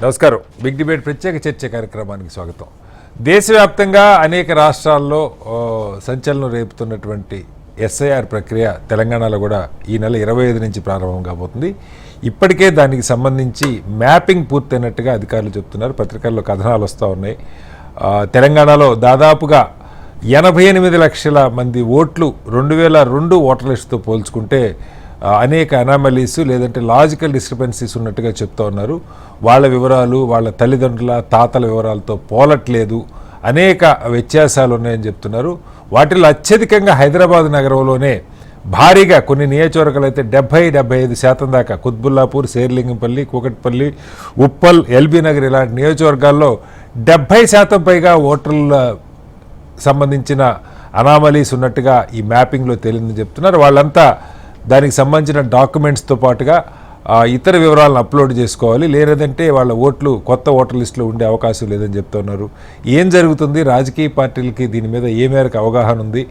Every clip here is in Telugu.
నమస్కారం. బిగ్ డిబేట్ ప్రత్యేక చర్చ కార్యక్రమానికి స్వాగతం. దేశవ్యాప్తంగా అనేక రాష్ట్రాల్లో సంచలనం రేపుతున్నటువంటి ఎస్ఐఆర్ ప్రక్రియ తెలంగాణలో కూడా ఈ నెల 25 నుంచి ప్రారంభం కాబోతుంది. ఇప్పటికే దానికి సంబంధించి మ్యాపింగ్ పూర్తయినట్టుగా అధికారులు చెప్తున్నారు. పత్రికల్లో కథనాలు వస్తూ ఉన్నాయి. తెలంగాణలో దాదాపుగా 88 లక్షల మంది ఓట్లు 2002 ఓటర్ లిస్టుతో పోల్చుకుంటే అనేక అనామలీస్ లేదంటే లాజికల్ డిస్క్రిపెన్సీస్ ఉన్నట్టుగా చెప్తూ ఉన్నారు. వాళ్ళ వివరాలు వాళ్ళ తల్లిదండ్రుల తాతల వివరాలతో పోలట్లేదు, అనేక వ్యత్యాసాలు ఉన్నాయని చెప్తున్నారు. వాటిలో అత్యధికంగా హైదరాబాద్ నగరంలోనే భారీగా కొన్ని నియోజకవర్గాలు అయితే 70-75% దాకా కుత్బుల్లాపూర్, శేర్లింగంపల్లి, కూకట్పల్లి, ఉప్పల్, ఎల్బీ నగర్ ఇలాంటి నియోజకవర్గాల్లో 70% పైగా ఓటర్ల సంబంధించిన అనామలీస్ ఉన్నట్టుగా ఈ మ్యాపింగ్లో తేలిందని చెప్తున్నారు. వాళ్ళంతా దానికి సంబంధించిన డాక్యుమెంట్స్తో పాటుగా ఇతర వివరాలను అప్లోడ్ చేసుకోవాలి, లేదంటే వాళ్ళ ఓట్లు కొత్త ఓటర్ లిస్టులో ఉండే అవకాశం లేదని చెప్తున్నారు. ఏం జరుగుతుంది, రాజకీయ పార్టీలకి దీని మీద ఏ మేరకు అవగాహన ఉంది,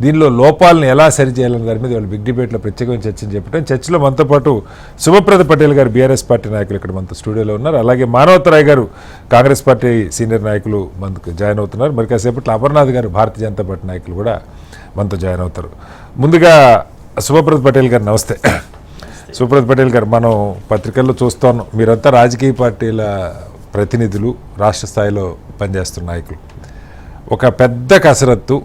దీనిలో లోపాలను ఎలా సరిచేయాలనే దాని మీద వాళ్ళు బిగ్ డిబేట్లో ప్రత్యేకమైన చర్చని చెప్పడం. చర్చలో మనతో పాటు శుభప్రద పటేల్ గారు బీఆర్ఎస్ పార్టీ నాయకులు ఇక్కడ మనతో స్టూడియోలో ఉన్నారు. అలాగే మానవతరాయ్ గారు కాంగ్రెస్ పార్టీ సీనియర్ నాయకులు మనకు జాయిన్ అవుతున్నారు. మరి కాసేపట్లో అమర్నాథ్ గారు భారతీయ జనతా పార్టీ నాయకులు కూడా మనతో జాయిన్ అవుతారు. ముందుగా శుభప్రద పటేల్ గారు నమస్తే. శుభప్రద పటేల్ గారు, మనం పత్రికల్లో చూస్తాం, మీరంతా రాజకీయ పార్టీల ప్రతినిధులు, రాష్ట్ర స్థాయిలో పనిచేస్తున్న నాయకులు. ఒక పెద్ద కసరత్తు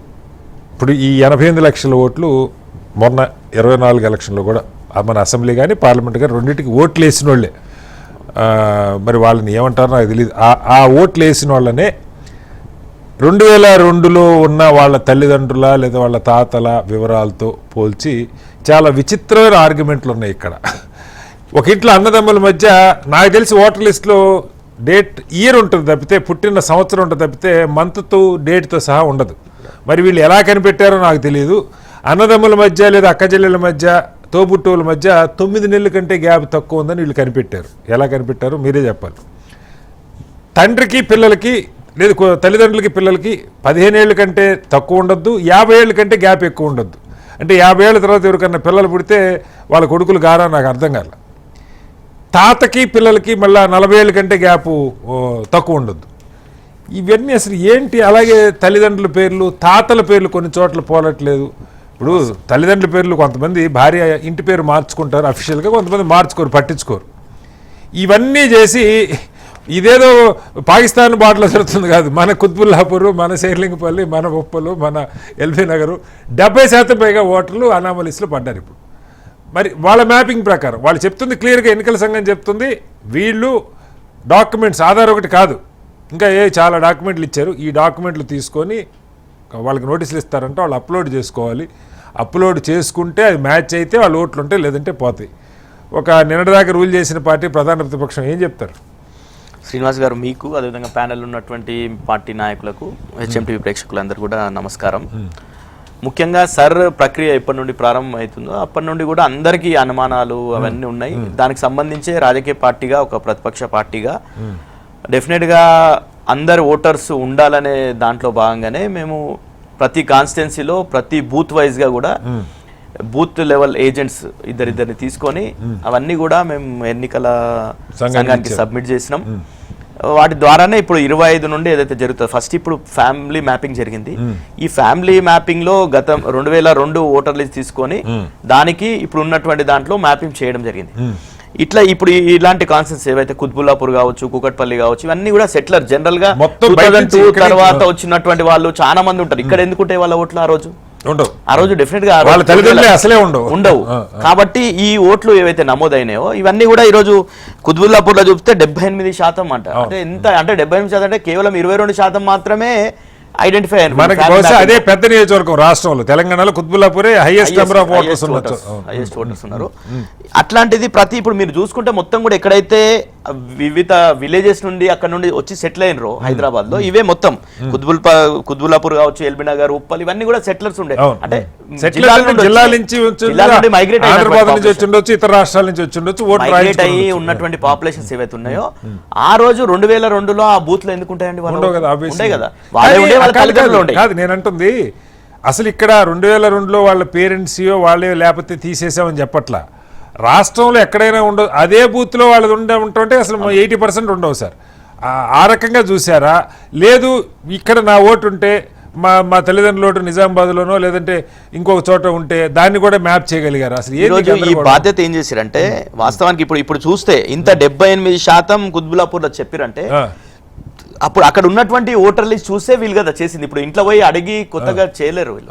ఇప్పుడు ఈ 88 లక్షల ఓట్లు మొన్న 24 ఎలక్షన్లో కూడా మన అసెంబ్లీ కానీ పార్లమెంట్ కానీ రెండింటికి ఓట్లు వేసిన వాళ్ళే. మరి వాళ్ళని ఏమంటారో నాకు తెలియదు. ఆ ఓట్లు వేసిన వాళ్ళనే 2002లో ఉన్న వాళ్ళ తల్లిదండ్రుల లేదా వాళ్ళ తాతల వివరాలతో పోల్చి చాలా విచిత్రమైన ఆర్గ్యుమెంట్లు ఉన్నాయి ఇక్కడ. ఒక ఇంట్లో అన్నదమ్ముల మధ్య నాకు తెలిసి ఓటర్ లిస్టులో డేట్ ఇయర్ ఉంటుంది తప్పితే, పుట్టిన సంవత్సరం ఉంటుంది తప్పితే మంత్తో డేట్తో సహా ఉండదు. మరి వీళ్ళు ఎలా కనిపెట్టారో నాకు తెలియదు. అన్నదమ్ముల మధ్య లేదా అక్కచెల్లెల మధ్య తోబుట్టువుల మధ్య 9 నెలల కంటే గ్యాప్ తక్కువ ఉందని వీళ్ళు కనిపెట్టారు. ఎలా కనిపెట్టారు మీరే చెప్పాలి. తండ్రికి పిల్లలకి లేదు తల్లిదండ్రులకి పిల్లలకి 15 ఏళ్ళ కంటే తక్కువ ఉండొద్దు, 50 ఏళ్ళ కంటే గ్యాప్ ఎక్కువ ఉండొద్దు. అంటే 50 ఏళ్ళ తర్వాత ఎవరికన్నా పిల్లలు పుడితే వాళ్ళ కొడుకులు గారా నాకు అర్థం కాల. తాతకి పిల్లలకి మళ్ళీ 40 ఏళ్ళ కంటే గ్యాపు తక్కువ ఉండొద్దు. ఇవన్నీ అసలు ఏంటి? అలాగే తల్లిదండ్రుల పేర్లు, తాతల పేర్లు కొన్ని చోట్ల పోలట్లేదు. ఇప్పుడు తల్లిదండ్రుల పేర్లు కొంతమంది భార్య ఇంటి పేరు మార్చుకుంటారు అఫీషియల్గా, కొంతమంది మార్చుకోరు, పట్టించుకోరు. ఇవన్నీ చేసి ఇదేదో పాకిస్తాన్ బాటలో జరుగుతుంది కాదు. మన కుత్బుల్లాపూర్, మన శేర్లింగపల్లి, మన ఉప్పలు, మన ఎల్బీ నగరు 70% పైగా ఓటర్లు అనామలీస్లో పడ్డారు. ఇప్పుడు మరి వాళ్ళ మ్యాపింగ్ ప్రకారం వాళ్ళు చెప్తుంది క్లియర్గా, ఎన్నికల సంఘం చెప్తుంది వీళ్ళు డాక్యుమెంట్స్ ఆధార్ ఒకటి కాదు, ఇంకా చాలా డాక్యుమెంట్లు ఇచ్చారు. ఈ డాక్యుమెంట్లు తీసుకొని వాళ్ళకి నోటీసులు ఇస్తారంటే వాళ్ళు అప్లోడ్ చేసుకోవాలి. అప్లోడ్ చేసుకుంటే అది మ్యాచ్ అయితే వాళ్ళు ఓట్లు ఉంటాయి, లేదంటే పోతాయి. ఒక నిన్నటిదాకా రూల్ చేసిన పార్టీ ప్రధాన ప్రతిపక్షం ఏం చెప్తారు? శ్రీనివాస్ గారు, మీకు అదేవిధంగా ప్యానెల్ ఉన్నటువంటి పార్టీ నాయకులకు, హెచ్ఎంటీవీ ప్రేక్షకులందరూ కూడా నమస్కారం. ముఖ్యంగా సర్ ప్రక్రియ ఎప్పటి నుండి ప్రారంభం అవుతుందో అప్పటి నుండి కూడా అందరికీ అనుమానాలు అవన్నీ ఉన్నాయి. దానికి సంబంధించే రాజకీయ పార్టీగా, ఒక ప్రతిపక్ష పార్టీగా డెఫినెట్గా అందరు ఓటర్స్ ఉండాలనే దాంట్లో భాగంగానే మేము ప్రతి కాన్స్టిట్యున్సీలో ప్రతి బూత్ వైజ్గా కూడా బూత్ లెవెల్ ఏజెంట్స్ ఇద్దరిని తీసుకొని అవన్నీ కూడా మేము ఎన్నికల సంఘానికి సబ్మిట్ చేసినాం. వాటి ద్వారానే ఇప్పుడు 25 నుండి ఏదైతే జరుగుతుందో, ఫస్ట్ ఇప్పుడు ఫ్యామిలీ మ్యాపింగ్ జరిగింది. ఈ ఫ్యామిలీ మ్యాపింగ్ లో గతం 2002 ఓటర్ లిస్ట్ తీసుకొని దానికి ఇప్పుడు ఉన్నటువంటి దాంట్లో మ్యాపింగ్ చేయడం జరిగింది. ఇట్లా ఇప్పుడు ఇలాంటి కాన్సెప్ట్స్ ఏవైతే కుత్బుల్లాపూర్ కావచ్చు, కూకట్పల్లి కావచ్చు, ఇవన్నీ కూడా సెటిలర్ జనరల్ గా 2002 తర్వాత వచ్చినటువంటి వాళ్ళు చాలా మంది ఉంటారు. ఇక్కడ ఎందుకుంటే వాళ్ళ ఓట్లు ఆ రోజు డెఫినెట్ గా అసలే ఉండవు. కాబట్టి ఈ ఓట్లు ఏవైతే నమోదైనాయో ఇవన్నీ కూడా ఈ రోజు కుత్బుల్లాపూర్ లో చూపితే 78% అంట. అంటే ఎంత అంటే 78% అంటే కేవలం 22% మాత్రమే ఐడెంటిఫై అయ్యారు. మనకి బహుశా అదే పెద్ద నియోజకవర్గం రాష్ట్రంలో, తెలంగాణలో కుత్బుల్లాపూరే హైయెస్ట్ నెంబర్ ఆఫ్ ఓటర్స్ ఉన్నారు. అట్లాంటిది ప్రతి ఇప్పుడు మీరు చూసుకుంటే మొత్తం కూడా ఎక్కడైతే వివిధ విలేజెస్ నుండి అక్కడ నుండి వచ్చి సెటిల్ అయినరో హైదరాబాద్ లో, ఇవే మొత్తం కుత్బుల్లాపూర్ కావచ్చు, ఎల్బీ నగర్, ఉప్పల్, ఇవన్నీ కూడా సెటిలర్స్ ఉండే. అంటే జిల్లా నుంచి మైగ్రేట్ ఇతర రాష్ట్రాల నుంచి వచ్చి మైగ్రేట్ అయ్యి ఉన్నటువంటి పాపులేషన్స్ ఏవైతే ఉన్నాయో ఆ రోజు 2002లో ఆ బూత్ లో ఎందుకు ఉంటాయండి? ఉంటాయి కదా, కాదు నేనంటుంది. అసలు ఇక్కడ 2002లో వాళ్ళ పేరెంట్స్ వాళ్ళే లేకపోతే తీసేసామని చెప్పట్లా. రాష్ట్రంలో ఎక్కడైనా ఉండవు, అదే బూత్లో వాళ్ళు ఉంటుంటే అసలు 80% ఉండవు సార్. ఆ రకంగా చూసారా? లేదు ఇక్కడ నా ఓటు ఉంటే మా తల్లిదండ్రుల ఓటు నిజామాబాద్లోనో లేదంటే ఇంకొక చోట ఉంటే దాన్ని కూడా మ్యాప్ చేయగలిగారు. అసలు ఈ బాధ్యత ఏం చేశారంటే వాస్తవానికి ఇప్పుడు చూస్తే ఇంత 78% కుత్బుల్లాపూర్లో చెప్పారంటే అప్పుడు అక్కడ ఉన్నటువంటి ఓటర్ లిస్ట్ చూస్తే వీళ్ళు కదా చేసింది. ఇప్పుడు ఇంట్లో పోయి అడిగి కొత్తగా చేయలేరు వీళ్ళు.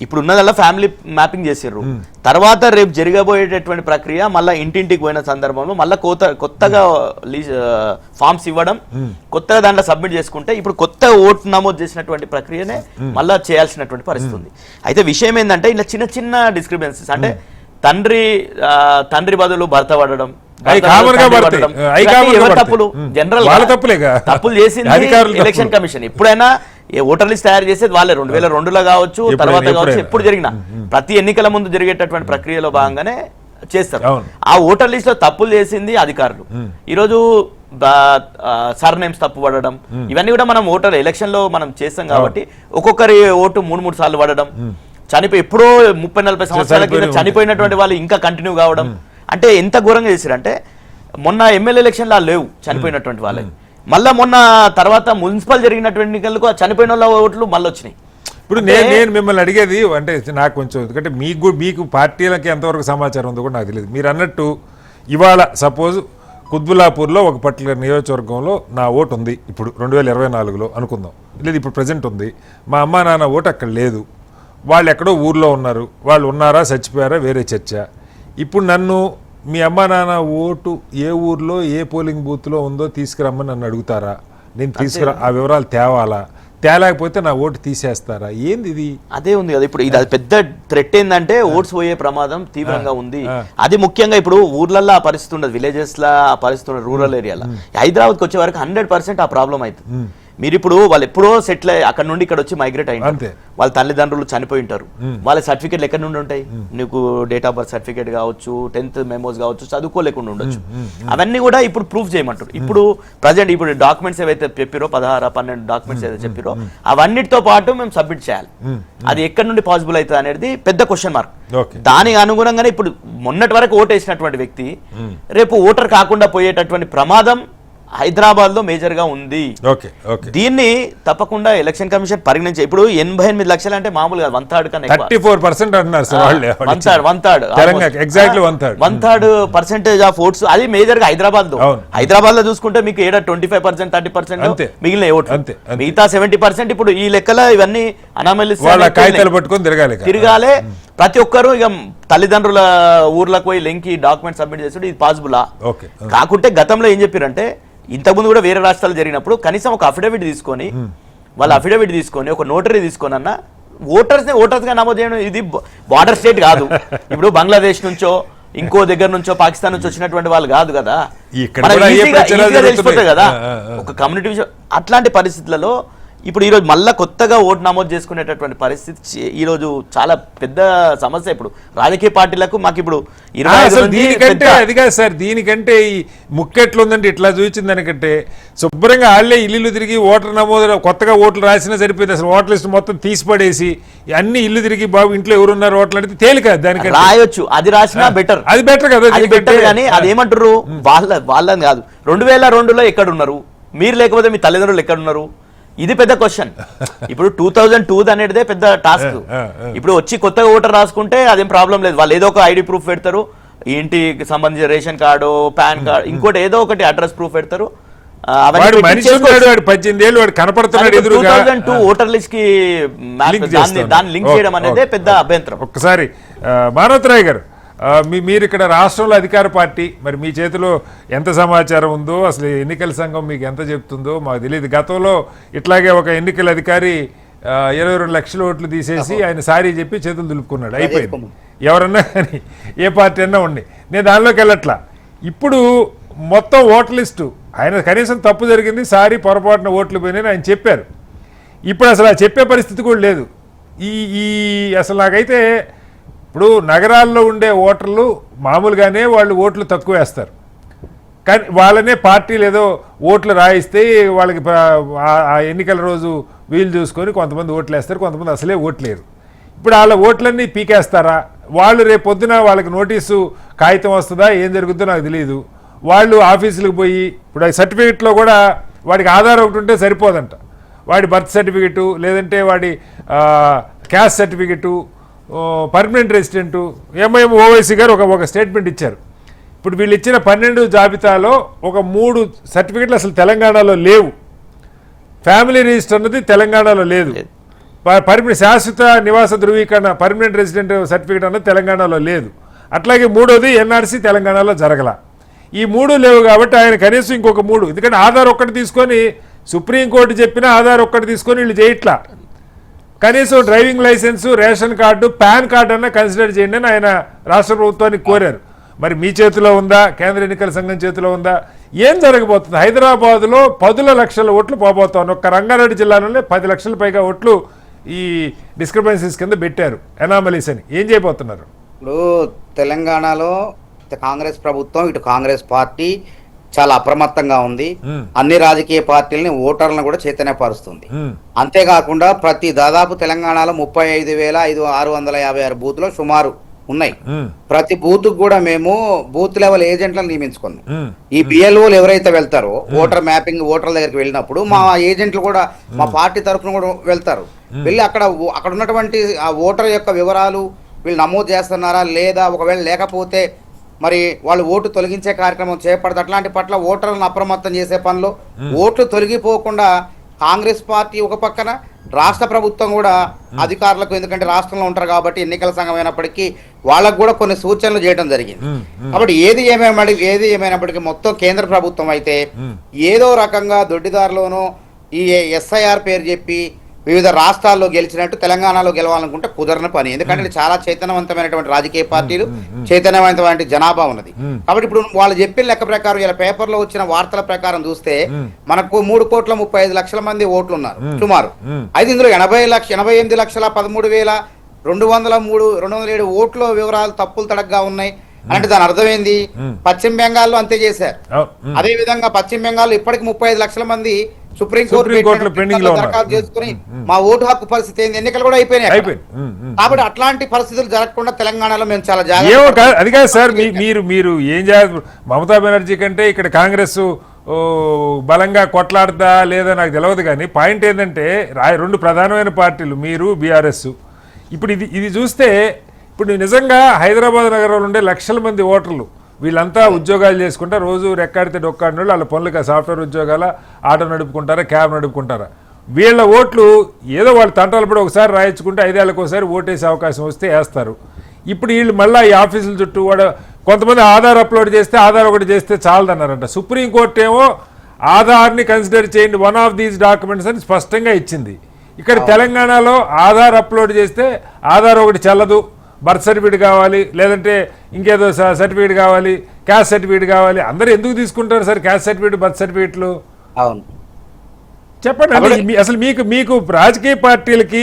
ఇప్పుడు ఉన్నదల్లా ఫ్యామిలీ మ్యాపింగ్ చేసారు. తర్వాత రేపు జరగబోయేటటువంటి ప్రక్రియ మళ్ళీ ఇంటింటికి పోయిన సందర్భంలో మళ్ళీ కొత్తగా ఫామ్స్ ఇవ్వడం, కొత్తగా దాంట్లో సబ్మిట్ చేసుకుంటే ఇప్పుడు కొత్త ఓటు నమోదు చేసినటువంటి ప్రక్రియనే మళ్ళీ చేయాల్సినటువంటి పరిస్థితి ఉంది. అయితే విషయం ఏంటంటే ఇలా చిన్న చిన్న డిస్క్రిపెన్సీస్ అంటే తండ్రి బదులు భర్త పడడం, తప్పులు చేసింది ఎలక్షన్ కమిషన్. ఎప్పుడైనా ఓటర్ లిస్ట్ తయారు చేసేది వాళ్ళే, 2002లో కావచ్చు, తర్వాత కావచ్చు, ఎప్పుడు జరిగినా ప్రతి ఎన్నికల ముందు జరిగేటటువంటి ప్రక్రియలో భాగంగానే చేస్తారు. ఆ ఓటర్ లిస్ట్ లో తప్పులు చేసింది అధికారులు. ఈరోజు సర్నేమ్స్ తప్పు పడడం, ఇవన్నీ కూడా మనం ఓటర్ ఎలక్షన్ లో మనం చేస్తాం కాబట్టి ఒక్కొక్కరి ఓటు 3 సార్లు పడడం, ఎప్పుడో 30-40 సంవత్సరాల కింద చనిపోయినటువంటి వాళ్ళు ఇంకా కంటిన్యూ కావడం, అంటే ఎంత ఘోరంగా చేశారంటే మొన్న ఎమ్మెల్యే ఎలక్షన్లు లేవు చనిపోయినటువంటి వాళ్ళే, మళ్ళీ మొన్న తర్వాత మున్సిపల్ జరిగినటువంటి ఎన్నికలకు చనిపోయిన వాళ్ళ ఓట్లు మళ్ళీ వచ్చినాయి. ఇప్పుడు నేను మిమ్మల్ని అడిగేది అంటే నాకు కొంచెం ఎందుకంటే మీకు పార్టీలకి ఎంతవరకు సమాచారం ఉందో కూడా నాకు తెలియదు. మీరు అన్నట్టు ఇవాళ సపోజ్ కుత్బుల్లాపూర్లో ఒక పర్టికులర్ నియోజకవర్గంలో నా ఓటు ఉంది, ఇప్పుడు 2024లో అనుకుందాం, లేదు ఇప్పుడు ప్రజెంట్ ఉంది, మా అమ్మా నాన్న ఓటు అక్కడ లేదు, వాళ్ళు ఎక్కడో ఊర్లో ఉన్నారు, వాళ్ళు ఉన్నారా చచ్చిపోయారా వేరే చర్చ. ఇప్పుడు నన్ను మీ అమ్మా నాన్న ఓటు ఏ ఊర్లో ఏ పోలింగ్ బూత్లో ఉందో తీసుకురమ్మని నన్ను అడుగుతారా? నేను ఆ వివరాలు తేవాలా? తేలేకపోతే నా ఓటు తీసేస్తారా? ఏంది ఇది? అదే ఉంది కదా ఇప్పుడు. ఇది పెద్ద థ్రెట్ ఏంటంటే ఓట్స్ పోయే ప్రమాదం తీవ్రంగా ఉంది. అది ముఖ్యంగా ఇప్పుడు ఊర్లలో ఆ పరిస్థితి ఉండదు, విలేజెస్ లా ఆ పరిస్థితి ఉండదు, రూరల్ ఏరియాలో. హైదరాబాద్కి వచ్చే వరకు 100% ఆ ప్రాబ్లం అవుతుంది. మీరు ఇప్పుడు వాళ్ళు ఎప్పుడో సెటిల్ అయ్యి అక్కడ నుండి ఇక్కడ వచ్చి మైగ్రేట్ అయ్యింది, వాళ్ళ తల్లిదండ్రులు చనిపోయి ఉంటారు, వాళ్ళ సర్టిఫికేట్లు ఎక్కడి నుండి ఉంటాయి? నీకు డేట్ ఆఫ్ బర్త్ సర్టిఫికేట్ కావచ్చు, 10th మెమోస్ కావచ్చు, చదువుకోలేకుండా ఉండొచ్చు. అవన్నీ కూడా ఇప్పుడు ప్రూఫ్ చేయమంటారు. ఇప్పుడు ప్రజెంట్ ఇప్పుడు డాక్యుమెంట్స్ ఏవైతే చెప్పారో 16-12 డాక్యుమెంట్స్ ఏదైతే చెప్పారో అవన్నిటితో పాటు మేము సబ్మిట్ చేయాలి. అది ఎక్కడి నుండి పాసిబుల్ అవుతుంది అనేది పెద్ద క్వశ్చన్ మార్క్. దానికి అనుగుణంగానే ఇప్పుడు మొన్నటి వరకు ఓటు వేసినటువంటి వ్యక్తి రేపు ఓటర్ కాకుండా పోయేటటువంటి ప్రమాదం హైదరాబాద్ లో మేజర్ గా ఉంది. దీన్ని తప్పకుండా ఎలక్షన్ కమిషన్ పరిగణించి ఇప్పుడు 88 లక్షలు అంటే మామూలుగా 1/3 కన్నా 34% అంటున్నారు సార్. 1/3% ఆఫ్ ఓట్స్ అది మేజర్ గా హైదరాబాద్ లో. హైదరాబాద్ లో చూసుకుంటే మీకు ఏడా 25%, 30% మిగిలిన ఓట్లు, మిగతా 70% ఇప్పుడు ఈ లెక్కల ఇవన్నీ అనామలీస్ తిరగాలి. ప్రతి ఒక్కరు ఇక తల్లిదండ్రుల ఊర్లకు పోయి లింక్ డాక్యుమెంట్ సబ్మిట్ చేసి ఇది పాసిబులా? కాకుంటే గతంలో ఏం చెప్పారంటే ఇంతకుముందు కూడా వేరే రాష్ట్రాలు జరిగినప్పుడు కనీసం ఒక అఫిడవిట్ తీసుకొని ఒక నోటరీ తీసుకొని అన్న ఓటర్స్ గా నమోదు చేయడం. ఇది బార్డర్ స్టేట్ కాదు. ఇప్పుడు బంగ్లాదేశ్ నుంచో ఇంకో దగ్గర నుంచో పాకిస్తాన్ నుంచి వచ్చినటువంటి వాళ్ళు కాదు కదా, తెలిసిపోతాయి కదా ఒక కమ్యూనిటీ విషయం. అట్లాంటి పరిస్థితులలో ఇప్పుడు ఈరోజు మళ్ళీ కొత్తగా ఓటు నమోదు చేసుకునేటటువంటి పరిస్థితి ఈరోజు చాలా పెద్ద సమస్య. ఇప్పుడు రాజకీయ పార్టీలకు మాకు ఇప్పుడు దీనికంటే అది కాదు సార్, దీనికంటే ఈ ముక్కెట్లు ఉందంటే ఇట్లా చూపించింది దానికంటే శుభ్రంగా వాళ్ళే ఇల్లు తిరిగి ఓటర్ నమోదు కొత్తగా ఓట్లు రాసినా సరిపోయింది. అసలు ఓటర్ లిస్ట్ మొత్తం తీసిపడేసి అన్ని ఇల్లు తిరిగి బాబు ఇంట్లో ఎవరున్నారు ఓట్లు అడిగితే తేలిక దానికంటే రాయొచ్చు. అది రాసినా బెటర్, అది బెటర్ కదా, అది బెటర్. కానీ అదేమంటారు వాళ్ళని కాదు 2002లో ఎక్కడున్నారు మీరు, లేకపోతే మీ తల్లిదండ్రులు ఎక్కడున్నారు? ఇది పెద్ద క్వశ్చన్. ఇప్పుడు 2002 అనేది పెద్ద టాస్క్. ఇప్పుడు వచ్చి కొత్తగా ఓటర్ రాసుకుంటే అదేం ప్రాబ్లం లేదు, వాళ్ళు ఏదో ఒక ఐడి ప్రూఫ్ పెడతారు, ఇంటికి సంబంధించిన రేషన్ కార్డు, పాన్ కార్డు, ఇంకోటి ఏదో ఒకటి అడ్రస్ ప్రూఫ్ పెడతారు. 18 ఏళ్ళు కనపడుతున్నాడు. 2002 ఓటర్ లిస్ట్ కి దాన్ని లింక్ చేయడం అనేది పెద్ద అభ్యంతరం. ఒక్కసారి మానవతరాయ్ గారు, మీరు ఇక్కడ రాష్ట్రంలో అధికార పార్టీ, మరి మీ చేతిలో ఎంత సమాచారం ఉందో, అసలు ఎన్నికల సంఘం మీకు ఎంత చెప్తుందో మాకు తెలియదు. గతంలో ఇట్లాగే ఒక ఎన్నికల అధికారి 22 లక్షల ఓట్లు తీసేసి ఆయన సారీ చెప్పి చేతులు దులుపుకున్నాడు, అయిపోయింది. ఎవరన్నా కానీ ఏ పార్టీ అన్నా ఉండి, నేను దానిలోకి వెళ్ళట్లా. ఇప్పుడు మొత్తం ఓటర్ లిస్టు ఆయన కనీసం తప్పు జరిగింది, సారీ పొరపాటున ఓట్లు పోయినాయని ఆయన చెప్పారు. ఇప్పుడు అసలు ఆ చెప్పే పరిస్థితి కూడా లేదు. ఈ అసలు నాకైతే ఇప్పుడు నగరాల్లో ఉండే ఓటర్లు మామూలుగానే వాళ్ళు ఓట్లు తక్కువ వేస్తారు, కానీ వాళ్ళనే పార్టీలు ఏదో ఓట్లు రాయిస్తే వాళ్ళకి ఆ ఎన్నికల రోజు వీలు చూసుకొని కొంతమంది ఓట్లు వేస్తారు, కొంతమంది అసలే ఓట్లేరు. ఇప్పుడు వాళ్ళ ఓట్లన్నీ పీకేస్తారా? వాళ్ళు రేపు పొద్దున వాళ్ళకి నోటీసు కాగితం వస్తుందా ఏం జరుగుతుందో నాకు తెలియదు. వాళ్ళు ఆఫీసులకు పోయి ఇప్పుడు ఆ సర్టిఫికెట్లో కూడా వాడికి ఆధార్ ఒకటి ఉంటే సరిపోదంట. వాడి బర్త్ సర్టిఫికెటు, లేదంటే వాడి caste certificate, permanent resident. MIM Owaisi గారు ఒక స్టేట్మెంట్ ఇచ్చారు. ఇప్పుడు వీళ్ళు ఇచ్చిన 12 జాబితాలో ఒక 3 సర్టిఫికెట్లు అసలు తెలంగాణలో లేవు. ఫ్యామిలీ రిజిస్టర్ అన్నది తెలంగాణలో లేదు. శాశ్వత నివాస ధృవీకరణ పర్మనెంట్ రెసిడెంట్ సర్టిఫికేట్ అన్నది తెలంగాణలో లేదు. అట్లాగే 3వది ఎన్ఆర్సీ తెలంగాణలో జరగల. ఈ 3 లేవు కాబట్టి ఆయన కనీసం ఇంకొక 3, ఎందుకంటే ఆధార్ ఒక్కటి తీసుకొని సుప్రీంకోర్టు చెప్పినా ఆధార్ ఒక్కటి తీసుకొని వీళ్ళు చేయట్లా. కనీసం driving licence, ration card, pan card అన్న కన్సిడర్ చేయండి అని ఆయన రాష్ట్ర ప్రభుత్వానికి కోరారు. మరి మీ చేతిలో ఉందా, కేంద్ర ఎన్నికల సంఘం చేతిలో ఉందా? ఏం జరగబోతుంది? హైదరాబాద్లో 10 లక్షల ఓట్లు పోబోతాను. ఒక్క రంగారెడ్డి జిల్లాలోనే 10 లక్షల పైగా ఓట్లు ఈ డిస్క్రిపెన్సీస్ కింద పెట్టారు, ఎనామలీస్ అని. ఏం చేయబోతున్నారు? ఇప్పుడు తెలంగాణలో కాంగ్రెస్ ప్రభుత్వం, ఇటు కాంగ్రెస్ పార్టీ చాలా అప్రమత్తంగా ఉంది. అన్ని రాజకీయ పార్టీలని, ఓటర్లను కూడా చైతన్యపరుస్తుంది. అంతేకాకుండా దాదాపు తెలంగాణలో 35,656 బూత్లో సుమారు ఉన్నాయి. ప్రతి బూత్ కూడా మేము బూత్ లెవెల్ ఏజెంట్లను నియమించుకున్నాం. ఈ బిఎల్ఓలు ఎవరైతే వెళ్తారో ఓటర్ మ్యాపింగ్ ఓటర్ల దగ్గరికి వెళ్ళినప్పుడు మా ఏజెంట్లు కూడా మా పార్టీ తరఫున కూడా వెళ్తారు. వెళ్ళి అక్కడ ఉన్నటువంటి ఆ ఓటర్ యొక్క వివరాలు వీళ్ళు నమోదు చేస్తున్నారా లేదా, ఒకవేళ లేకపోతే మరి వాళ్ళు ఓటు తొలగించే కార్యక్రమం చేపడతారు. అట్లాంటి పట్ల ఓటర్లను అప్రమత్తం చేసే పనిలో ఓట్లు తొలగిపోకుండా కాంగ్రెస్ పార్టీ ఒక పక్కన, రాష్ట్ర ప్రభుత్వం కూడా అధికారులకు, ఎందుకంటే రాష్ట్రంలో ఉంటారు కాబట్టి ఎన్నికల సంఘం అయినప్పటికీ వాళ్ళకు కూడా కొన్ని సూచనలు చేయడం జరిగింది. కాబట్టి ఏది ఏమైనప్పటికీ మొత్తం కేంద్ర ప్రభుత్వం అయితే ఏదో రకంగా దొడ్డిదారులోనూ ఈ ఎస్ఐఆర్ పేరు చెప్పి వివిధ రాష్ట్రాల్లో గెలిచినట్టు తెలంగాణలో గెలవాలనుకుంటే కుదరని పని. ఎందుకంటే ఇది చాలా చైతన్యవంతమైనటువంటి రాజకీయ పార్టీలు, చైతన్యవంతమైన జనాభా ఉన్నది. కాబట్టి ఇప్పుడు వాళ్ళు చెప్పిన లెక్క ప్రకారం ఇలా పేపర్లో వచ్చిన వార్తల ప్రకారం చూస్తే మనకు 3,35,00,000 మంది ఓట్లు ఉన్నారు సుమారు. అయితే ఇందులో 88,13,207 ఓట్ల వివరాలు తప్పులు తడగ్గా ఉన్నాయి. అంటే దాని అర్థం ఏంది? పశ్చిమ బెంగాల్లో అంతే చేశారు. అదే విధంగా పశ్చిమ బెంగాల్లో ఇప్పటికి 35 లక్షల మంది సుప్రీంకోర్టు దరఖాస్తు చేసుకుని మా ఓటు హక్కు పరిస్థితి ఏంది, ఎన్నికలు కూడా అయిపోయినాయి. కాబట్టి అట్లాంటి పరిస్థితులు జరగకుండా తెలంగాణలో మేము చాలా జాగ్రత్త. అది కాదు సార్, మీరు ఏం చేయాలి? మమతా బెనర్జీ కంటే ఇక్కడ కాంగ్రెస్ బలంగా కొట్లాడతా లేదా నాకు తెలియదు, కానీ పాయింట్ ఏంటంటే 2 ప్రధానమైన పార్టీలు మీరు, బీఆర్ఎస్. ఇప్పుడు ఇది చూస్తే ఇప్పుడు నిజంగా హైదరాబాద్ నగరంలో ఉండే లక్షల మంది ఓటర్లు వీళ్ళంతా ఉద్యోగాలు చేసుకుంటా, రోజు రెక్కాడితే డొక్కాడిన వాళ్ళు, వాళ్ళ పనులుగా సాఫ్ట్వేర్ ఉద్యోగాల, ఆటో నడుపుకుంటారా, క్యాబ్ నడుపుకుంటారా. వీళ్ళ ఓట్లు ఏదో వాళ్ళు తంటాలు పడి ఒకసారి రాయించుకుంటే 5 ఏళ్ళకి ఒకసారి ఓటేసే అవకాశం వస్తే వేస్తారు. ఇప్పుడు వీళ్ళు మళ్ళీ ఈ ఆఫీసుల చుట్టూ కొంతమంది ఆధార్ అప్లోడ్ చేస్తే ఆధార్ ఒకటి చేస్తే చాలదన్నారంట. సుప్రీంకోర్టు ఏమో ఆధార్ని కన్సిడర్ చేయండి, వన్ ఆఫ్ దీస్ డాక్యుమెంట్స్ అని స్పష్టంగా ఇచ్చింది. ఇక్కడ తెలంగాణలో ఆధార్ అప్లోడ్ చేస్తే ఆధార్ ఒకటి చెల్లదు, బర్త్ సర్టిఫికేట్ కావాలి, లేదంటే ఇంకేదో సర్టిఫికేట్ కావాలి, క్యాస్ట్ సర్టిఫికేట్ కావాలి. అందరూ ఎందుకు తీసుకుంటారు సార్ క్యాస్ట్ సర్టిఫికేట్, బర్త్ సర్టిఫికేట్లు? అవును, చెప్పండి. అసలు మీకు రాజకీయ పార్టీలకి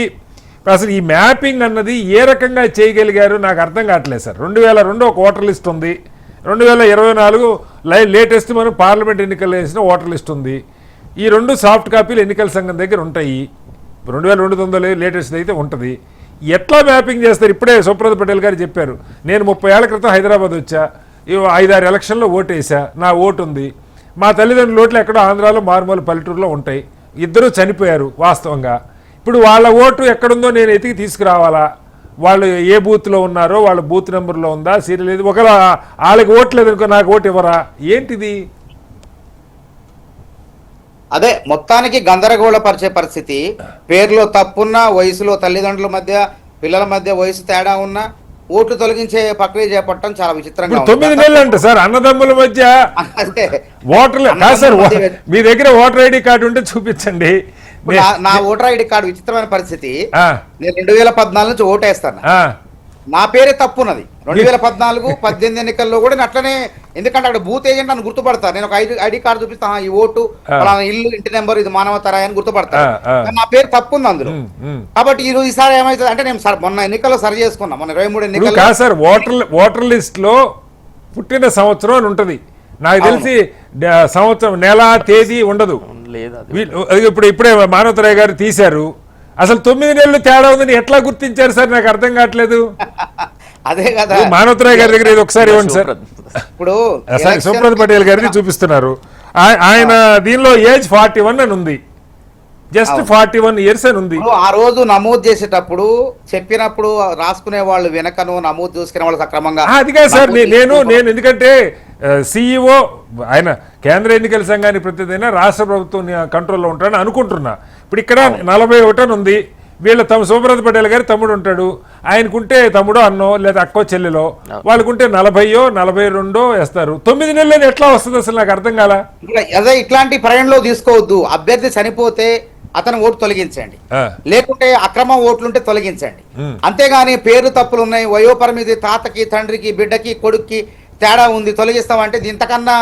అసలు ఈ మ్యాపింగ్ అన్నది ఏ రకంగా చేయగలిగారు నాకు అర్థం కావట్లేదు సార్. 2002 ఒక ఓటర్ లిస్ట్ ఉంది, 2024 లేటెస్ట్ మనం పార్లమెంట్ ఎన్నికలు వేసిన ఓటర్ లిస్ట్ ఉంది. ఈ 2 సాఫ్ట్ కాపీలు ఎన్నికల సంఘం దగ్గర ఉంటాయి. 2009 లేటెస్ట్ అయితే ఉంటుంది. ఎట్లా మ్యాపింగ్ చేస్తారు? ఇప్పుడే సుప్రభాత్ పటేల్ గారు చెప్పారు, నేను 30 ఏళ్ల క్రితం హైదరాబాద్ వచ్చా, 5-6 ఎలక్షన్లో ఓటేసా, నా ఓటు ఉంది. మా తల్లిదండ్రుల ఓట్లు ఎక్కడో ఆంధ్రాలో మారుమూల పల్లెటూరులో ఉంటాయి, ఇద్దరూ చనిపోయారు వాస్తవంగా. ఇప్పుడు వాళ్ళ ఓటు ఎక్కడుందో నేను ఎతికి తీసుకురావాలా? వాళ్ళు ఏ బూత్లో ఉన్నారో వాళ్ళ బూత్ నెంబర్లో ఉందా, సీరియల్ లేదు, ఒకవేళ వాళ్ళకి ఓటు లేదనుకో నాకు ఓటు ఇవ్వరా? ఏంటిది? అదే మొత్తానికి గందరగోళపరిచే పరిస్థితి. పేరులో తప్పున్నా, వయసులో తల్లిదండ్రుల మధ్య పిల్లల మధ్య వయసు తేడా ఉన్నా ఓట్లు తొలగించే ప్రక్రియ చేపట్టడం చాలా విచిత్రంగా. 9 నెలలు అంటే సార్ అన్నదమ్ముల మధ్య ఓటర్లు కాదు సార్. మీ దగ్గర ఓటర్ ఐడి కార్డు ఉంటే చూపించండి. నా ఓటర్ ఐడి కార్డు విచిత్రమైన పరిస్థితి. నేను 2014 నుంచి ఓటేస్తాను, నా పేరే తప్పున్నది. 2014-18 ఎన్నికల్లో కూడా అట్లనే, ఎందుకంటే అక్కడ బూత్ ఏజెంట్ అని గుర్తుపడతారు. నేను ఒక ఐడి కార్డు చూపిస్తాను, ఈ ఓటు ఇల్లు, ఇంటి నెంబర్, ఇది మానవతరాయి అని గుర్తుపడతారు. నా పేరు తప్పు ఉంది అందులో. కాబట్టి ఈసారి ఏమైతుంది అంటే, నేను మొన్న ఎన్నికల్లో సరి చేసుకున్నా, మొన్న 23 ఎన్నికల్లో కాదు సార్, ఓటర్ లిస్ట్ లో పుట్టిన సంవత్సరం అని ఉంటది. నాకు తెలిసి సంవత్సరం, నెల, తేదీ ఉండదు. ఇప్పుడే మానవతరాయ్ గారు తీశారు. అసలు 9 నెలలు తేడా ఉందని ఎట్లా గుర్తించారు సార్? నాకు అర్థం కావట్లేదు. అదే కదా మానవతరాయ్ గారి దగ్గర ఇది ఒకసారి ఇవ్వండి సార్. ఇప్పుడు సుబ్రత్ పటేల్ గారిని చూపిస్తున్నారు. ఆయన దీనిలో ఏజ్ 41 అని ఉంది, జస్ట్ 41 ఇయర్స్ అని ఉంది. ఆ రోజు నమోదు చేసేటప్పుడు చెప్పినప్పుడు రాసుకునే వాళ్ళు వెనకను నమోదు చేసుకునే వాళ్ళు సక్రమంగా అది కాదు సార్, నేను ఎందుకంటే సిఇఓ ఆయన కేంద్ర ఎన్నికల సంఘానికి ప్రతిదైనా రాష్ట్ర ప్రభుత్వం కంట్రోల్లో ఉంటాడని అనుకుంటున్నా. ఇప్పుడు ఇక్కడ 41 అని ఉంది. వీళ్ళ సుబ్రత్ పటేల్ గారి తమ్ముడు ఉంటాడు, ఆయనకుంటే తమ్ముడో అన్నో లేదా అక్కో చెల్లెలో, వాళ్ళకుంటే 40 42 వేస్తారు. 9 నెలలు ఎట్లా వస్తుంది అసలు నాకు అర్థం కాల. అదే ఇట్లాంటి పరిగణలో తీసుకోవద్దు. అభ్యర్థి చనిపోతే అతను ఓటు తొలగించండి, లేకుంటే అక్రమ ఓట్లుంటే తొలగించండి. అంతేగాని పేరు తప్పులు ఉన్నాయి, వయోపరిమితి, తాతకి తండ్రికి బిడ్డకి కొడుక్కి తేడా ఉంది, తొలగిస్తామంటే ఇంతకన్నా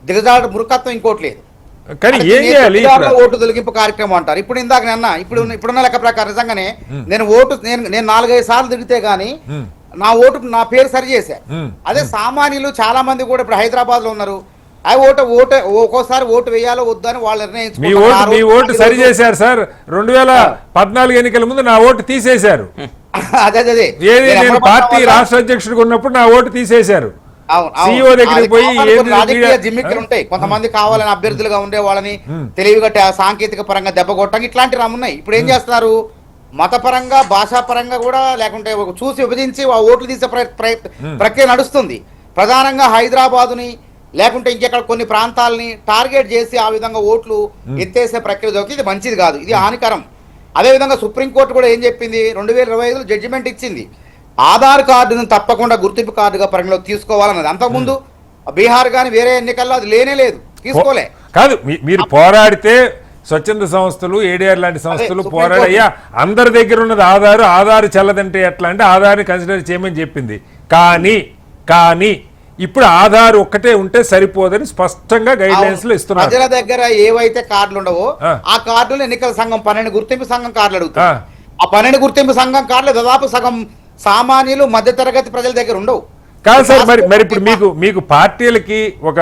దిగజాడు మురుకత్వం ఇంకోటి లేదు. కానీ ఏం చేయాలి? ఓటు తొలగింపు కార్యక్రమం అంటారు. ఇప్పుడు ఇందాక నిన్న ఇప్పుడున్న లెక్క ప్రకారం నిజంగానే నేను 4-5 సార్లు తిరిగితే గానీ నా ఓటు నా పేరు సరి చేశారు. అదే సామాన్యులు చాలా మంది కూడా ఇప్పుడు హైదరాబాద్ లో ఉన్నారు, ఒక్కోసారి ఓటు వేయాలో వద్దని వాళ్ళు నిర్ణయించుకున్నారు. మీ ఓటు సరి చేశారు సార్. 2014 ఎన్నికల ముందు నా ఓటు తీసేశారు. అదే ఏది నేను పార్టీ రాష్ట్ర అధ్యక్షుడిగా ఉన్నప్పుడు నా ఓటు తీసేశారు. CEO దగ్గరికి పోయి రాజకీయ జిమ్మిక్కులు ఉంటాయి, కొంతమంది కావాలని అభ్యర్థులుగా ఉండే వాళ్ళని తెలివిగా సాంకేతిక పరంగా దెబ్బ కొట్టడం ఇట్లాంటి ఉన్నాయి. ఇప్పుడు ఏం చేస్తున్నారు, మతపరంగా భాషాపరంగా కూడా లేకుంటే చూసి విభజించి ఆ ఓట్లు తీసే ప్రక్రియ నడుస్తుంది. ప్రధానంగా హైదరాబాదుని లేకుంటే ఇంకెక్కడ కొన్ని ప్రాంతాలని టార్గెట్ చేసి ఆ విధంగా ఓట్లు ఎత్తేసే ప్రక్రియ జరుగుతుంది. ఇది మంచిది కాదు, ఇది హానికరం. అదేవిధంగా సుప్రీంకోర్టు కూడా ఏం చెప్పింది, 2025లో జడ్జిమెంట్ ఇచ్చింది, ఆధార్ కార్డును తప్పకుండా గుర్తింపు కార్డుగా పరిగణలోకి తీసుకోవాలన్నది. అంతకుముందు బీహార్ కానీ వేరే ఎన్నికల్లో అది లేనే లేదు, తీసుకోలే. కాదు, మీరు పోరాడితే స్వచ్ఛంద సంస్థలు, ఏడీఆర్ లాంటి సంస్థలు పోరాడయ్యా అందరి దగ్గర ఉన్నది ఆధార్ చెల్లదంటే ఎట్లా అంటే ఆధార్ని కన్సిడర్ చేయమని చెప్పింది. కానీ ఇప్పుడు ఆధార్ ఒక్కటే ఉంటే సరిపోదని స్పష్టంగా గైడ్ లైన్స్ లో ఇస్తున్నారు. ప్రజల దగ్గర ఏవైతే కార్డులు ఉండవో ఆ కార్డులు ఎన్నికల సంఘం 12 గుర్తింపు సంఘం కార్డులు అడుగుతారు. ఆ 12 గుర్తింపు సంఘం కార్డులు దాదాపు సగం సామాన్యులు మధ్యతరగతి ప్రజల దగ్గర ఉండవు. కాదు సార్, మరి ఇప్పుడు మీకు పార్టీలకి ఒక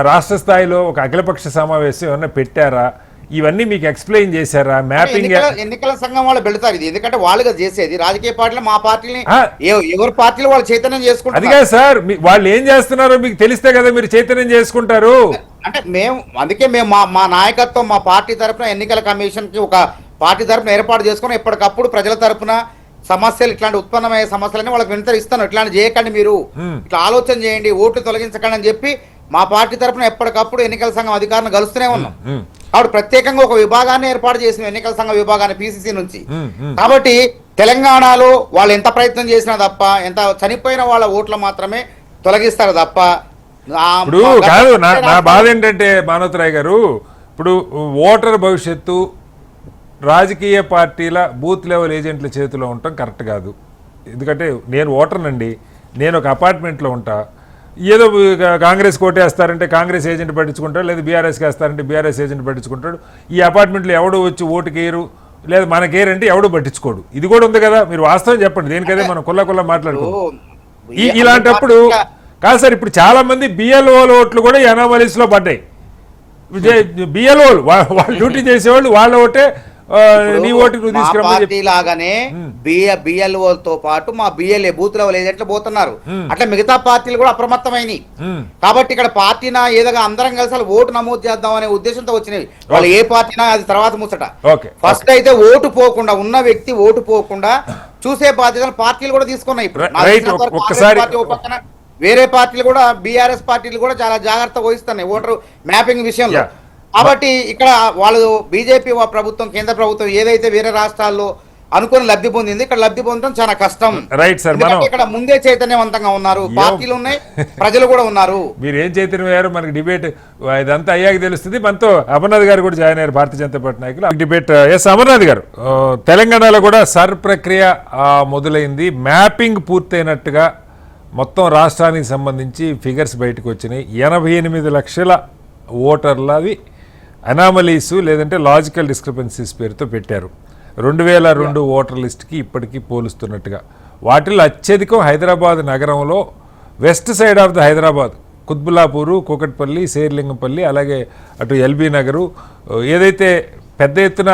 రాష్ట్ర స్థాయిలో ఒక అఖిలపక్ష సమావేశం ఏమన్నా పెట్టారా? ఇవన్నీ మీకు ఎక్స్ప్లెయిన్ చేశారా? మ్యాపింగ్ ఎన్నికల సంఘం వాళ్ళు పెడతారు ఇది, ఎందుకంటే వాళ్ళుగా చేసేది. రాజకీయ పార్టీలు మా పార్టీని ఎవరి పార్టీలు వాళ్ళు చైతన్యం చేసుకుంటారు. అది కాదు సార్, వాళ్ళు ఏం చేస్తున్నారో మీకు తెలిస్తే కదా మీరు చైతన్యం చేసుకుంటారు. అంటే అందుకే మేము మా నాయకత్వం మా పార్టీ తరఫున ఎన్నికల కమిషన్ కి ఒక పార్టీ తరఫున ఏర్పాటు చేసుకుని ఎప్పటికప్పుడు ప్రజల తరఫున సమస్యలు ఇట్లాంటి ఉత్పన్నమయ్యే సమస్యలని వాళ్ళకి వినతి ఇస్తాను. ఇట్లాంటి చేయకండి, మీరు ఇట్లా ఆలోచన చేయండి, ఓట్లు తొలగించకండి అని చెప్పి మా పార్టీ తరఫున ఎప్పటికప్పుడు ఎన్నికల సంఘం అధికారులను కలుస్తూనే ఉన్నాం. కాబట్టి ప్రత్యేకంగా ఒక విభాగాన్ని ఏర్పాటు చేసిన ఎన్నికల సంఘం విభాగాన్ని పిసిసి నుంచి. కాబట్టి తెలంగాణలో వాళ్ళు ఎంత ప్రయత్నం చేసినా తప్ప, ఎంత చనిపోయిన వాళ్ళ ఓట్లు మాత్రమే తొలగిస్తారు తప్ప. ఇప్పుడు కాదు, నా బాధ ఏంటంటే మానవతరాయ్ గారు, ఇప్పుడు ఓటర్ భవిష్యత్తు రాజకీయ పార్టీల బూత్ లెవెల్ ఏజెంట్ల చేతిలో ఉండటం కరెక్ట్ కాదు. ఎందుకంటే నేను ఓటర్నండి, నేను ఒక అపార్ట్మెంట్లో ఉంటా, ఏదో కాంగ్రెస్ కోటేస్తారంటే కాంగ్రెస్ ఏజెంట్ పట్టించుకుంటాడు, లేదా బీఆర్ఎస్కి వేస్తారంటే బీఆర్ఎస్ ఏజెంట్ పట్టించుకుంటాడు. ఈ అపార్ట్మెంట్లో ఎవడు వచ్చి ఓటుకేరు లేదా మనకేరంటే ఎవడు పట్టించుకోడు. ఇది కూడా ఉంది కదా, మీరు వాస్తవం చెప్పండి. దేనికదే మనం కుల్ల మాట్లాడుకోం. ఇలాంటప్పుడు కాదు సార్, ఇప్పుడు చాలా మంది బిఎల్ఓల ఓట్లు కూడా అనామలీస్లో పడ్డాయి. బిఎల్ఓలు వాళ్ళు డ్యూటీ చేసేవాళ్ళు వాళ్ళ ఓటే నీ ఓటు నువ్వు తీసుకురా లాగానే బిఎల్ఓలతో పాటు మా బిఎల్ఏ బూత్ లెవెల్ ఏజెంట్లు పోతున్నారు. అట్లా మిగతా పార్టీలు కూడా అప్రమత్తమైనవి. కాబట్టి ఇక్కడ పార్టీనా ఏదో అందరం కలిసి ఓటు నమోదు చేద్దాం అనే ఉద్దేశంతో వచ్చినవి. వాళ్ళు ఏ పార్టీనా అది తర్వాత ముచ్చట. ఫస్ట్ అయితే ఓటు పోకుండా ఉన్న వ్యక్తి ఓటు పోకుండా చూసే బాధ్యతలు పార్టీలు కూడా తీసుకున్నాయి. ఇప్పుడు వేరే పార్టీలు కూడా బీఆర్ఎస్ పార్టీలు కూడా చాలా జాగ్రత్త వహిస్తున్నాయి ఓటర్ మ్యాపింగ్ విషయంలో. కాబట్టి ఇక్కడ వాళ్ళు బీజేపీ ప్రభుత్వం, కేంద్ర ప్రభుత్వం ఏదైతే వేరే రాష్ట్రాల్లో అనుకుని లబ్ధి పొందింది, ఇక్కడ లబ్ధి పొందడం చాలా కష్టం. రైట్ సార్, ఇక్కడ ముందే చైతన్యవంతంగా ఉన్నారు, పార్టీలు ఉన్నాయి, ప్రజలు కూడా ఉన్నారు. మీరు ఏం చైతన్యం అయ్యారు మనకి డిబేట్ ఇదంతా అయ్యాక తెలుస్తుంది. మనతో అమర్నాథ్ గారు కూడా జాయిన్ అయ్యారు, భారతీయ జనతా పార్టీ నాయకులు. డిబేట్ అమర్నాథ్ గారు, తెలంగాణలో కూడా సర్ ప్రక్రియ మొదలైంది, మ్యాపింగ్ పూర్తయినట్టుగా మొత్తం రాష్ట్రానికి సంబంధించి ఫిగర్స్ బయటకు వచ్చినాయి. 88 లక్షల ఓటర్లవి అనామలీసు లేదంటే లాజికల్ డిస్క్రిపెన్సీస్ పేరుతో పెట్టారు. 2002 ఓటర్ లిస్ట్కి ఇప్పటికీ పోలుస్తున్నట్టుగా. వాటిల్లో అత్యధికం హైదరాబాద్ నగరంలో west side of the Hyderabad, Quthbullapur, Kukatpally, Serilingampally, అలాగే అటు ఎల్బీ నగరు, ఏదైతే పెద్ద ఎత్తున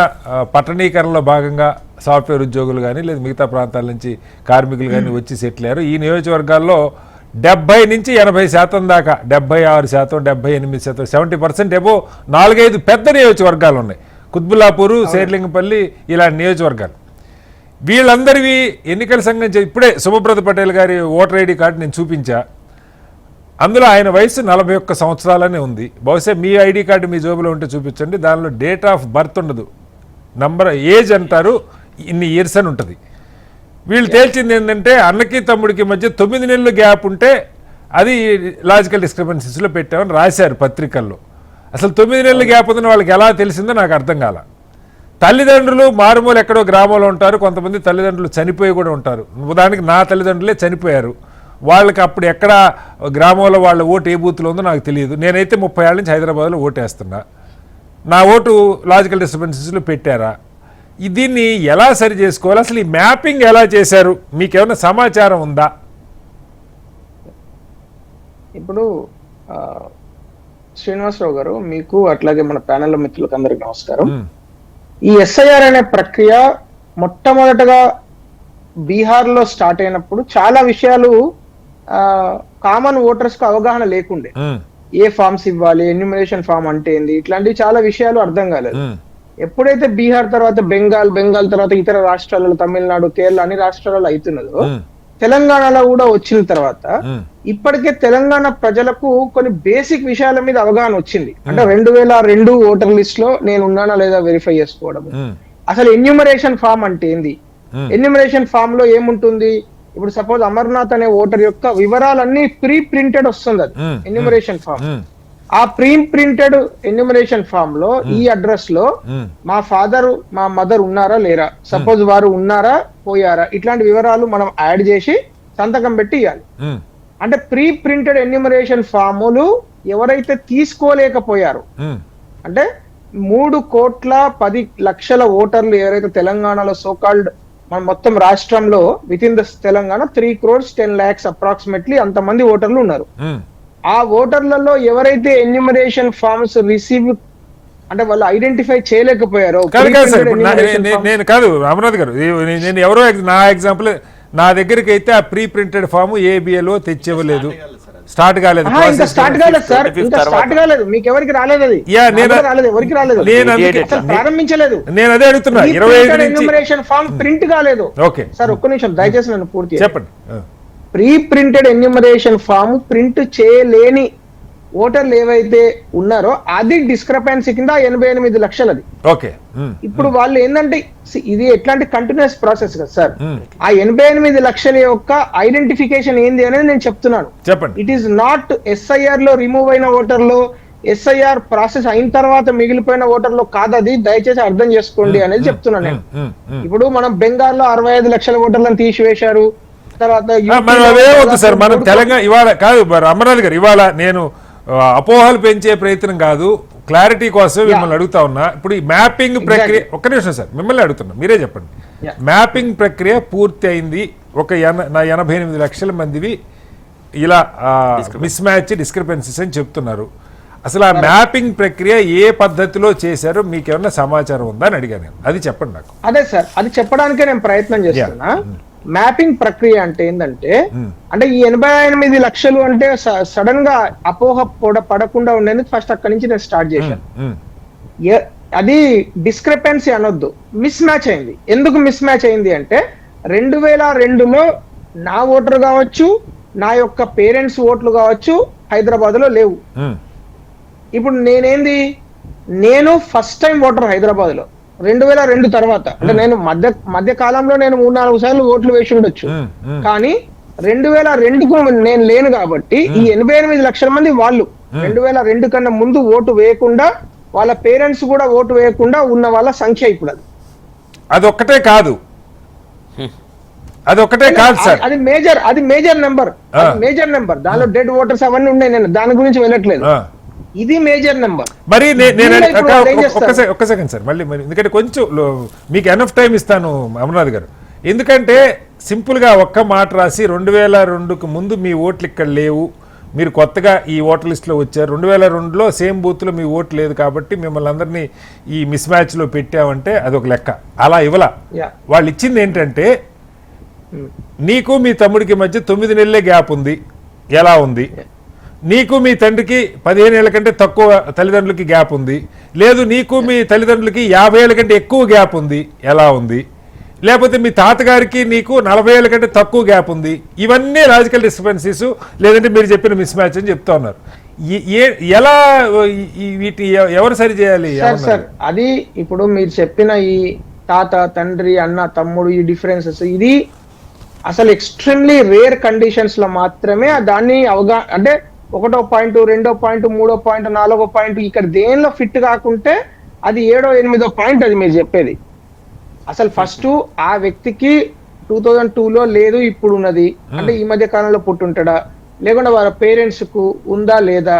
పట్టణీకరణలో భాగంగా సాఫ్ట్వేర్ ఉద్యోగులు కానీ లేదా మిగతా ప్రాంతాల నుంచి కార్మికులు కానీ వచ్చి సెటిల్ అయ్యారు. ఈ నియోజకవర్గాల్లో 70 నుంచి 80% దాకా, 76%, 78%, 70% ఏవో 4-5 పెద్ద నియోజకవర్గాలు ఉన్నాయి. కుత్బుల్లాపూరు, శేర్లింగపల్లి ఇలాంటి నియోజకవర్గాలు. వీళ్ళందరివి ఎన్నికల సంఘం ఇప్పుడే శుభబ్రత పటేల్ గారి ఓటర్ ఐడి కార్డు నేను చూపించా. అందులో ఆయన వయసు 41 సంవత్సరాలనే ఉంది. బహుశా మీ ఐడి కార్డు మీ జోబులో ఉంటే చూపించండి. దానిలో డేట్ ఆఫ్ బర్త్ ఉండదు, నంబర్ ఏజ్ అంటారు, ఇన్ని ఇయర్స్ అని ఉంటుంది. వీళ్ళు తేల్చింది ఏంటంటే అన్నకి తమ్ముడికి మధ్య 9 నెలలు గ్యాప్ ఉంటే అది లాజికల్ డిస్క్రిపెన్సీస్లో పెట్టామని రాశారు పత్రికల్లో. అసలు 9 నెలల గ్యాప్ ఉందని వాళ్ళకి ఎలా తెలిసిందో నాకు అర్థం కాల. తల్లిదండ్రులు మారుమూల ఎక్కడో గ్రామంలో ఉంటారు, కొంతమంది తల్లిదండ్రులు చనిపోయి కూడా ఉంటారు. ఉదాహరణకి నా తల్లిదండ్రులే చనిపోయారు. వాళ్ళకి అప్పుడు ఎక్కడ గ్రామంలో వాళ్ళ ఓటు ఏ బూత్లో ఉందో నాకు తెలియదు. నేనైతే 30 ఏళ్ళ నుంచి హైదరాబాద్లో ఓటేస్తున్నా. నా ఓటు లాజికల్ డిస్టర్బెన్సెస్లో పెట్టారా? దీన్ని ఎలా సరి చేసుకోవాలి? అసలు ఈ మ్యాపింగ్ ఎలా చేశారు? మీకేమైనా సమాచారం ఉందా? ఇప్పుడు శ్రీనివాసరావు గారు, మీకు అట్లాగే మన ప్యానెల్ మిత్రులకు అందరికి నమస్కారం. ఈ ఎస్ఐఆర్ అనే ప్రక్రియ మొట్టమొదటగా బీహార్ లో స్టార్ట్ అయినప్పుడు చాలా విషయాలు కామన్ ఓటర్స్ కు అవగాహన లేకుండే. ఏ ఫామ్స్ ఇవ్వాలి, ఎన్యూమరేషన్ ఫామ్ అంటే ఏంది, ఇట్లాంటివి చాలా విషయాలు అర్థం కాలేదు. ఎప్పుడైతే బీహార్ తర్వాత బెంగాల్ తర్వాత ఇతర రాష్ట్రాలలో తమిళనాడు, కేరళ అన్ని రాష్ట్రాలలో అవుతున్నదో, తెలంగాణలో కూడా వచ్చిన తర్వాత ఇప్పటికే తెలంగాణ ప్రజలకు కొన్ని బేసిక్ విషయాల మీద అవగాహన వచ్చింది. అంటే 2002 ఓటర్ లిస్ట్ లో నేను ఉన్నానా లేదా వెరిఫై చేసుకోవడం, అసలు ఎన్యూమరేషన్ ఫామ్ అంటే ఏంది, ఎన్యూమరేషన్ ఫామ్ లో ఏముంటుంది. ఇప్పుడు సపోజ్ అమర్నాథ్ అనే ఓటర్ యొక్క వివరాలన్నీ ప్రీ ప్రింటెడ్ వస్తుంది, అది ఎన్యూమరేషన్ ఫామ్. ఆ ప్రీ ప్రింటెడ్ ఎన్యూమరేషన్ ఫామ్ లో ఈ అడ్రస్ లో మా ఫాదర్ మా మదర్ ఉన్నారా లేరా, సపోజ్ వారు ఉన్నారా పోయారా, ఇట్లాంటి వివరాలు మనం యాడ్ చేసి సంతకం పెట్టి ఇవ్వాలి. అంటే ప్రీ ప్రింటెడ్ ఎన్యూమరేషన్ ఫాములు ఎవరైతే తీసుకోలేకపోయారు, అంటే 3,10,00,000 ఓటర్లు ఎవరైతే తెలంగాణలో సోకాల్డ్ మన మొత్తం రాష్ట్రంలో with in the Telangana 3,10,00,000 approximately అంతమంది ఓటర్లు ఉన్నారు. ఆ ఓటర్లలో ఎవరైతే ఎన్యూమరేషన్ ఫార్మ్స్ రిసీవ్ అంటే వాళ్ళు ఐడెంటిఫై చేయలేకపోయారో, నేను కాదు అమర్నాథ్ గారు, నేను ఎవరో నా ఎగ్జాంపుల్ నా దగ్గరికి అయితే ఆ ప్రీ ప్రింటెడ్ ఫామ్ ఏబిఎల్ తెచ్చివ్వలేదు, స్టార్ట్ కాలేదు. ఇంకా స్టార్ట్ కాలేదు సార్, ఇంకా స్టార్ట్ కాలేదు, మీకు ఎవరికి రాలేదు, అది రాలేదు, ఎవరికి రాలేదు, ప్రారంభించలేదు. నేను అదే అడుగుతున్నా, 25 ఎన్యూమరేషన్ ఫామ్ ప్రింట్ కాలేదు. ఓకే సార్ ఒక్క నిమిషం దయచేసి నన్ను పూర్తి చెప్పండి. Pre printed enumeration form print చేయలేని ఓటర్లు ఏవైతే ఉన్నారో అది డిస్క్రపెన్సీ కింద 88 లక్షలది. ఓకే, ఇప్పుడు వాళ్ళు ఏంటంటే ఇది ఎట్లాంటి కంటిన్యూస్ ప్రాసెస్ కదా సార్. ఆ 88 లక్షల యొక్క ఐడెంటిఫికేషన్ ఏంది అనేది నేను చెప్తున్నాను. చెప్పండి. ఇట్ ఈస్ నాట్ ఎస్ఐఆర్ లో రిమూవ్ అయిన ఓటర్లో, ఎస్ఐఆర్ ప్రాసెస్ అయిన తర్వాత మిగిలిపోయిన ఓటర్లో కాదది, దయచేసి అర్థం చేసుకోండి అనేది చెప్తున్నాను నేను. ఇప్పుడు మనం బెంగాల్లో 65 లక్షల ఓటర్లను తీసివేశారు. తర్వాత సార్ మనం తెలంగాణ ఇవాళ కాదు అమర్నాథ్ గారు, ఇవాళ నేను అపోహలు పెంచే ప్రయత్నం కాదు, క్లారిటీ కోసం మిమ్మల్ని అడుగుతా ఉన్నా. ఇప్పుడు ఈ మ్యాపింగ్ ప్రక్రియ, ఒక్క నిమిషం సార్ మిమ్మల్ని అడుగుతున్నా, మీరే చెప్పండి. మ్యాపింగ్ ప్రక్రియ పూర్తి అయింది, ఒక 88 లక్షల మందివి ఇలా మిస్ మ్యాచ్ డిస్క్రిపెన్సీస్ అని చెప్తున్నారు. అసలు ఆ మ్యాపింగ్ ప్రక్రియ ఏ పద్ధతిలో చేశారో మీకేమన్నా సమాచారం ఉందా అని అడిగాను. అది చెప్పండి నాకు. అదే సార్, అది చెప్పడానికే నేను ప్రయత్నం చేస్తున్నా. మ్యాపింగ్ ప్రక్రియ అంటే ఏంటంటే, అంటే ఈ 88 లక్షలు అంటే సడన్ గా అపోహ పడకుండా ఉండేందుకు ఫస్ట్ అక్కడి నుంచి నేను స్టార్ట్ చేశాను. అది డిస్క్రిపెన్సీ అనొద్దు, మిస్ మ్యాచ్ అయింది. ఎందుకు మిస్ మ్యాచ్ అయింది అంటే 2002లో నా ఓటర్ కావచ్చు, నా యొక్క పేరెంట్స్ ఓట్లు కావచ్చు హైదరాబాద్ లో లేవు. ఇప్పుడు నేను ఫస్ట్ టైం ఓటర్ హైదరాబాద్ లో 2002 తర్వాత, అంటే నేను మధ్య కాలంలో నేను 3-4 సార్లు ఓట్లు వేసి ఉండొచ్చు, కానీ 2002కు నేను లేను కాబట్టి ఈ 88 లక్షల మంది వాళ్ళు 2002 కన్నా ముందు ఓటు వేయకుండా, వాళ్ళ పేరెంట్స్ కూడా ఓటు వేయకుండా ఉన్న వాళ్ళ సంఖ్య ఇప్పుడు అదొక్కటే కాదు సార్, అది మేజర్ నెంబర్, దానిలో డెడ్ ఓటర్స్ అవన్నీ ఉన్నాయి, నేను దాని గురించి వెళ్ళట్లేదు. ఇది మేజర్ నెంబర్. మరి ఒక్క సెకండ్ సార్, మళ్ళీ ఎందుకంటే కొంచెం మీకు ఎనఫ్ టైం ఇస్తాను అమర్నాథ్ గారు. ఎందుకంటే సింపుల్ గా ఒక్క మాట రాసి 2002కు ముందు మీ ఓట్లు ఇక్కడ లేవు, మీరు కొత్తగా ఈ ఓటర్ లిస్టులో వచ్చారు, 2002లో సేమ్ బూత్లో మీ ఓటు లేదు కాబట్టి మిమ్మల్ని అందరినీ ఈ మిస్ మ్యాచ్లో పెట్టామంటే అదొక లెక్క. అలా ఇవ్వలా. Yeah. వాళ్ళు ఇచ్చింది ఏంటంటే నీకు మీ తమ్ముడికి మధ్య 9 నెలలే గ్యాప్ ఉంది, ఎలా ఉంది? నీకు మీ తండ్రికి 15 ఏళ్ల కంటే తక్కువ తల్లిదండ్రులకి గ్యాప్ ఉంది, లేదు నీకు మీ తల్లిదండ్రులకి 50 ఏళ్ల కంటే ఎక్కువ గ్యాప్ ఉంది, ఎలా ఉంది? లేకపోతే మీ తాతగారికి నీకు 40 ఏళ్ల కంటే తక్కువ గ్యాప్ ఉంది. ఇవన్నీ లాజికల్ డిస్క్రిపెన్సీస్, లేదంటే మీరు చెప్పిన మిస్ మ్యాచ్ అని చెప్తా ఉన్నారు. ఎలా వీటి ఎవరు సరి చేయాలి? సార్ అది ఇప్పుడు మీరు చెప్పిన ఈ తాత తండ్రి అన్న తమ్ముడు ఈ డిఫరెన్సెస్ ఇది అసలు ఎక్స్ట్రీమ్లీ రేర్ కండిషన్స్ లో మాత్రమే దాన్ని అంటే 1వ పాయింట్ 2వ పాయింట్ 3వ పాయింట్ 4వ పాయింట్ ఇక్కడ దేనిలో ఫిట్ కాకుంటే అది 7వ 8వ పాయింట్ అది మీరు చెప్పేది. అసలు ఫస్ట్ ఆ వ్యక్తికి 2002లో లేదు ఇప్పుడు ఉన్నది అంటే ఈ మధ్య కాలంలో పుట్టుంటాడా, లేకుండా వాళ్ళ పేరెంట్స్ కు ఉందా లేదా,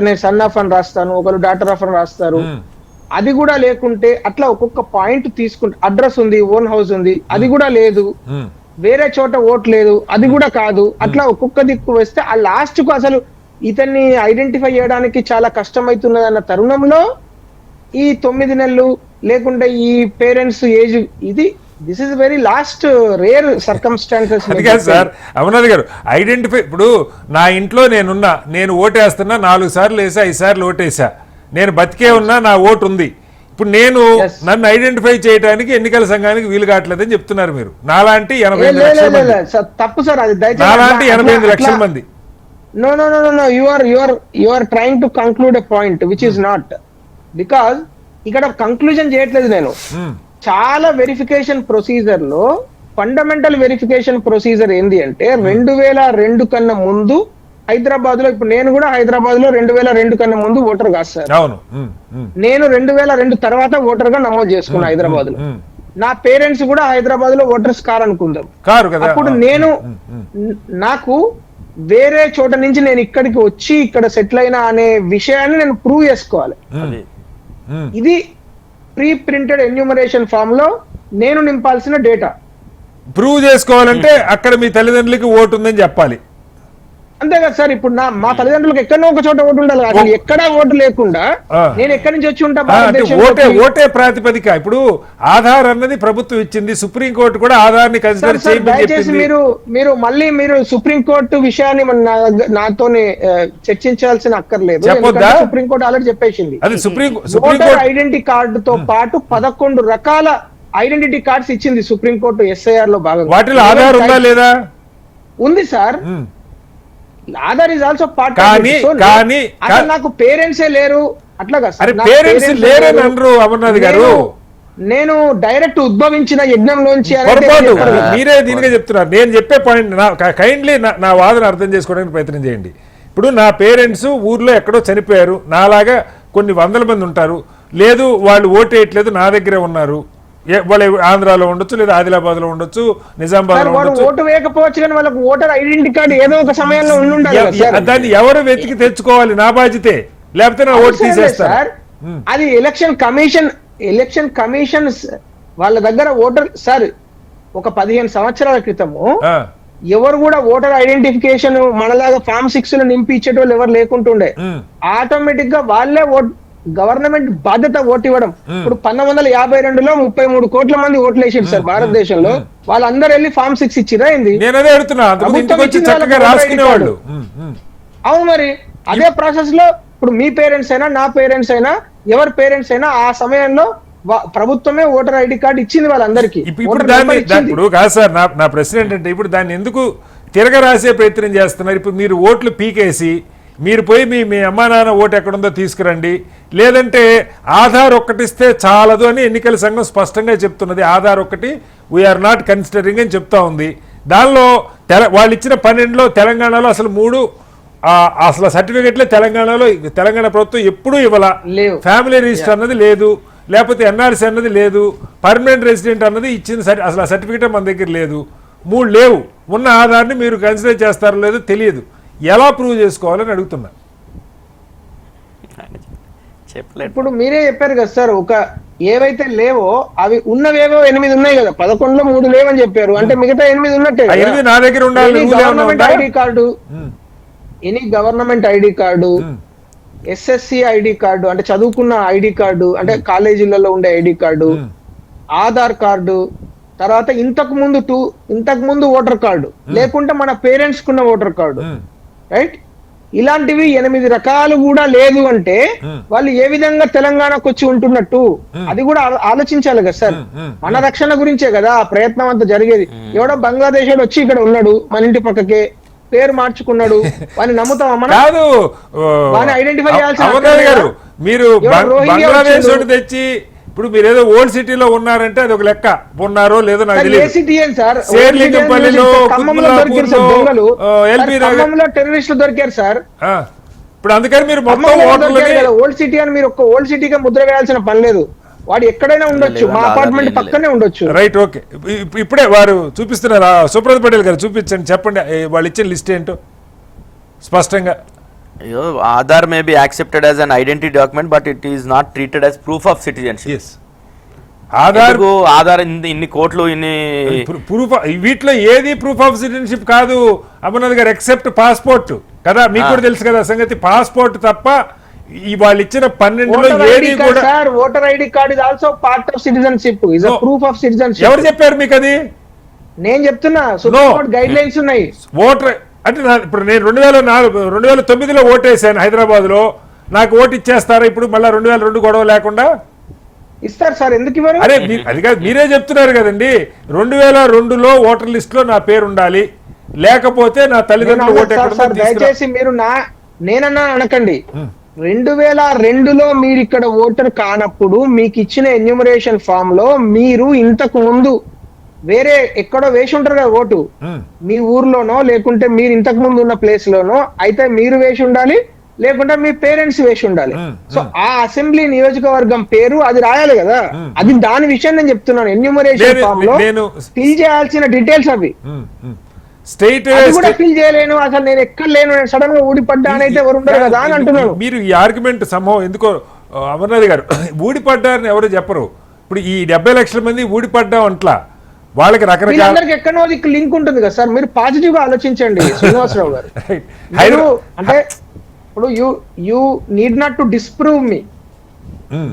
నేను సన్ ఆఫ్ అని రాస్తాను, ఒకరు డాటర్ ఆఫ్ అని రాస్తారు, అది కూడా లేకుంటే అట్లా ఒక్కొక్క పాయింట్ తీసుకుంటే అడ్రస్ ఉంది, ఓన్ హౌస్ ఉంది, అది కూడా లేదు, వేరే చోట ఓట్ లేదు, అది కూడా కాదు, అట్లా ఒక్కొక్క దిక్కు వస్తే ఆ లాస్ట్ కు అసలు ఇతన్ని ఐడెంటిఫై చేయడానికి చాలా కష్టమవుతున్నది అన్న తరుణంలో ఈ 9 నెలలు లేకుంటే ఈ పేరెంట్స్ ఏజ్ ఇది this is very last rare circumstances. అది కాదు సార్ అమర్నాథ్ గారు, ఐడెంటిఫై ఇప్పుడు నా ఇంట్లో నేను ఓటేస్తున్నా, 4 సార్లు వేసా, 5 సార్లు ఓటేసా, నేను బతికే ఉన్నా, నా ఓటు ఉంది. ఇప్పుడు నేను నన్ను ఐడెంటిఫై చేయడానికి ఎన్నికల సంఘానికి వీలు కావట్లేదని చెప్తున్నారు మీరు. నాలాంటి 85 లక్షల మంది, తప్పు సార్ అది నాలాంటి 85 లక్షల మంది. No, you are trying to conclude a point which is not, because ఇక్కడ కంక్లూజన్ చేయట్లేదు నేను. చాలా వెరిఫికేషన్ ప్రొసీజర్ లో ఫండమెంటల్ వెరిఫికేషన్ ప్రొసీజర్ ఏంది అంటే 2002 కన్నా ముందు హైదరాబాద్ లో, ఇప్పుడు నేను కూడా హైదరాబాద్ లో 2002 కన్నా ముందు ఓటర్ కాదు సార్. అవును, నేను 2002 తర్వాత ఓటర్ గా నమోదు చేసుకున్నా హైదరాబాద్ లో. నా పేరెంట్స్ కూడా హైదరాబాద్ లో ఓటర్స్ కారనుకుందాం. అప్పుడు నేను నాకు వేరే చోట నుంచి నేను ఇక్కడికి వచ్చి ఇక్కడ సెటిల్ అయినా అనే విషయాన్ని నేను ప్రూవ్ చేసుకోవాలి. ఇది ప్రీ ప్రింటెడ్ ఎన్యూమరేషన్ ఫామ్ లో నేను నింపాల్సిన డేటా. ప్రూవ్ చేసుకోవాలంటే అక్కడ మీ తల్లిదండ్రులకి ఓటు ఉందని చెప్పాలి. అంతే కదా సార్. ఇప్పుడు మా తల్లిదండ్రులకు ఎక్కడో ఒక చోట ఓటు ఉండాలి, అసలు ఎక్కడా ఓటు లేకుండా నేను ఎక్కడి నుంచి వచ్చి ఉంటా? ఓటే ప్రాతిపదిక. ఇప్పుడు ఆధార్ అన్నది ప్రభుత్వం ఇచ్చింది, సుప్రీంకోర్టు కూడా ఆధార్ ని కన్సిడర్ చేయండి. దయచేసి మీరు సుప్రీంకోర్టు విషయాన్ని నాతో చర్చించాల్సిన అక్కర్లేదు. సుప్రీంకోర్టు ఆల్రెడీ చెప్పేసింది. ఓటర్ ఐడెంటిటీ కార్డు తో పాటు 11 రకాల ఐడెంటిటీ కార్డ్స్ ఇచ్చింది సుప్రీంకోర్టు ఎస్ఐఆర్ లో భాగంగా. వాటిలో ఆధార్ ఉందా లేదా? ఉంది sir. Aadhaar is also part. కానీ నాకు పేరెంట్సే లేరు అట్లాగా పేరెంట్స్ లేరని అనరు అమర్నాథ్ గారు. నేను డైరెక్ట్ ఉద్భవించిన యజ్ఞంలోంచి మీరే దీనిగా చెప్తున్నారు. నేను చెప్పే పాయింట్ కైండ్లీ నా వాదన అర్థం చేసుకోవడానికి ప్రయత్నం చేయండి. ఇప్పుడు నా పేరెంట్స్ ఊర్లో ఎక్కడో చనిపోయారు, నాలాగా కొన్ని వందల మంది ఉంటారు, లేదు వాళ్ళు ఓటేయట్లేదు, నా దగ్గరే ఉన్నారు, వాళ్ళు ఆంధ్రాలో ఉండొచ్చు, లేదా ఆదిలాబాద్ లో ఉండొచ్చు, నిజామాబాద్ లో ఉండొచ్చు. ఓటు వేయకపోవచ్చు కానీ వాళ్ళకి ఓటర్ ఐడెంటిటీ కార్డు ఏదో ఒక సమయంలో దాన్ని ఎవరు వెతికి తెచ్చుకోవాలి? నా బాధ్యతే, లేకపోతే నా ఓటు తీసేస్తారు. అది ఎలక్షన్ కమిషన్ వాళ్ళ దగ్గర ఓటర్ సార్. ఒక 15 సంవత్సరాల క్రితము ఎవరు కూడా ఓటర్ ఐడెంటిఫికేషన్ మనలాగా ఫామ్ 6 లో నింపి ఇచ్చేటోళ్ళు ఎవరు లేకుంటుండే. ఆటోమేటిక్ గా వాళ్ళే గవర్నమెంట్ బాధ్యత ఓటు ఇవ్వడం. ఇప్పుడు 1952లో 33 కోట్ల మంది ఓట్లు వేసారు సార్ భారతదేశంలో. వాళ్ళందరూ వెళ్ళి ఫామ్ 6 ఇచ్చిరా ఏంది? అవును, మరి అదే ప్రాసెస్ లో ఇప్పుడు మీ పేరెంట్స్ అయినా నా పేరెంట్స్ అయినా ఎవరి పేరెంట్స్ అయినా ఆ సమయంలో ప్రభుత్వమే ఓటర్ ఐడి కార్డు ఇచ్చింది వాళ్ళందరికీ. ఇప్పుడు కాదు సార్, నా ప్రశ్న ఏంటంటే ఇప్పుడు దాన్ని ఎందుకు తిరగరాసే ప్రయత్నం చేస్తున్నారు? ఇప్పుడు మీరు ఓట్లు పీకేసి మీరు పోయి మీ అమ్మా నాన్న ఓటు ఎక్కడుందో తీసుకురండి, లేదంటే ఆధార్ ఒక్కటిస్తే చాలదు అని ఎన్నికల సంఘం స్పష్టంగా చెప్తున్నది. ఆధార్ ఒక్కటి వీఆర్ నాట్ కన్సిడరింగ్ అని చెప్తా ఉంది. దానిలో వాళ్ళు ఇచ్చిన 12లో తెలంగాణలో అసలు 3 అసలు సర్టిఫికెట్లే తెలంగాణ ప్రభుత్వం ఎప్పుడూ ఇవ్వాల. ఫ్యామిలీ రిజిస్టర్ అన్నది లేదు, లేకపోతే ఎన్ఆర్సీ అన్నది లేదు, పర్మనెంట్ రెసిడెంట్ అన్నది ఇచ్చింది అసలు ఆ సర్టిఫికెట్ మన దగ్గర లేదు. 3 లేవు. ఉన్న ఆధార్ని మీరు కన్సిడర్ చేస్తారో లేదో తెలియదు. ఎలా ప్రూవ్ చేసుకోవాలని అడుగుతున్నా. ఇప్పుడు మీరే చెప్పారు కదా సార్, ఒక ఏవైతే లేవో అవి ఉన్నవేవో 8 ఉన్నాయి కదా, 11లో 3 లేవని చెప్పారు. అంటే మిగతా 8 ఉన్నట్టే. 8 నా దగ్గర ఉండాలి. Government ID card any government ID card, SSC ID card అంటే చదువుకున్న ఐడి కార్డు అంటే కాలేజీలలో ఉండే ఐడి కార్డు, ఆధార్ కార్డు, తర్వాత ఇంతకు ముందు ఓటర్ కార్డు, లేకుంటే మన పేరెంట్స్ కున్న ఓటర్ కార్డు, రైట్? ఇలాంటివి 8 రకాలు కూడా లేదు అంటే వాళ్ళు ఏ విధంగా తెలంగాణకు వచ్చి ఉంటున్నట్టు అది కూడా ఆలోచించాలి కదా సార్. మన రక్షణ గురించే కదా ఆ ప్రయత్నం అంతా జరిగేది. ఎవడో బంగ్లాదేశ్ వచ్చి ఇక్కడ ఉన్నాడు, మన ఇంటి పక్కకే పేరు మార్చుకున్నాడు, వాడిని నమ్ముతామా మనం? కాదు, వాడిని ఐడెంటిఫై చేయాల్సిన అమర్నాథ్ గారు, మీరు రోహింగ్యా బంగ్లాదేశ్ వచ్చాడు. తెచ్చి ఇప్పుడు మీరు ఏదో ఓల్డ్ సిటీలో ఉన్నారంటే అది ఒక లెక్క, ఉన్నారో లేదో నాకు సార్, ఏ తెలియదు. సిటీ అని సార్? శేర్లింగంపల్లిలో, ఖమ్మంలో దొరికారు సార్ దొంగలు. ఎల్బీ నగర్, ఖమ్మంలో టెర్రరిస్టులు దొరికారు సార్. ఇప్పుడు అందుకని మీరు మొత్తం ఖమ్మంలో ఓటర్లని దొరికారు కదా. ఓల్డ్ సిటీ అని మీరు ఒక్క ఓల్డ్ సిటీగా ముద్ర వేయాల్సిన పని లేదు. వాడు ఎక్కడైనా ఉండొచ్చు, మా అపార్ట్మెంట్ పక్కనే ఉండొచ్చు. Right, okay. ఇప్పుడే వారు చూపిస్తున్నారు, సుబ్రత్ పటేల్ గారు చూపించండి, చెప్పండి వాళ్ళు ఇచ్చిన లిస్ట్ ఏంటో స్పష్టంగా. Aadhaar may be accepted as an identity document but it is not treated as proof of citizenship. Aadhaar ఇన్ని కోట్లు ఇన్ని ప్రూఫ్, వీటిలో ఏది ప్రూఫ్ ఆఫ్ సిటిజన్షిప్ కాదు అమర్నాథ్ గారు, ఎక్సెప్ట్ పాస్పోర్ట్ కదా. మీకు కూడా తెలుసు కదా సంగతి, పాస్పోర్ట్ తప్ప ఈ వాళ్ళు ఇచ్చిన 12లో ఏది కూడా. Sir, voter ID card is also part of citizenship, is a proof of citizenship. ఎవరు చెప్పారు మీకు అది? నేను చెప్తున్నా, సుప్రీం కోర్ట్ గైడ్ లైన్స్ ఉన్నాయి. ఓటర్ అంటే ఇప్పుడు నేను 2009లో ఓటేసాను హైదరాబాద్ లో, నాకు ఓటు ఇచ్చేస్తారా ఇప్పుడు మళ్ళీ 2002 గొడవ లేకుండా? ఇస్తారు సార్, ఎందుకు ఇవ్వరు? అరే అది కాదు, మీరే చెప్తున్నారు కదండి 2002లో ఓటర్ లిస్ట్ లో నా పేరు ఉండాలి, లేకపోతే నా తల్లిదండ్రులు ఓటు ఎక్కడ ఉందో దయచేసి మీరు నేనన్నా అనకండి. 2002లో మీరు ఇక్కడ ఓటర్ కానప్పుడు మీకు ఇచ్చిన ఎన్యూమరేషన్ ఫామ్ లో మీరు ఇంతకు ముందు వేరే ఎక్కడో వేసి ఉంటారు కదా ఓటు, మీ ఊర్లోనో లేకుంటే మీరు ఇంతకు ముందు ఉన్న ప్లేస్ లోనో అయితే మీరు వేసి ఉండాలి, లేకుంటే మీ పేరెంట్స్ వేసి ఉండాలి. సో ఆ అసెంబ్లీ నియోజకవర్గం పేరు అది రాయాలి కదా. అది దాని విషయం నేను చెప్తున్నాను. ఎన్యూమరేషన్ ఫామ్ లో ఫిల్ చేయాల్సిన డీటెయిల్స్ అవి స్టేట్ కూడా ఫిల్ చేయలేను, అసలు నేను ఎక్కడ లేను, నేను సడన్ గా ఊడిపడ్డా అని అయితే ఎవరు ఉండరు కదా అని అంటున్నాను. మీరు ఈ ఆర్గ్యుమెంట్ సంభవం ఎందుకో అమర్నాథ్ గారు ఊడిపడ్డారని ఎవరు చెప్పరు. ఇప్పుడు ఈ 70 లక్షల మంది ఊడిపడ్డాం అంట్లా, వాళ్ళకి రకరకాల అందరికి ఎక్కడో లింక్ ఉంటుంది కదా సార్. మీరు పాజిటివ్ గా ఆలోచించండి శ్రీనివాసరావు గారు. అంటే ఇప్పుడు you need not to disprove me.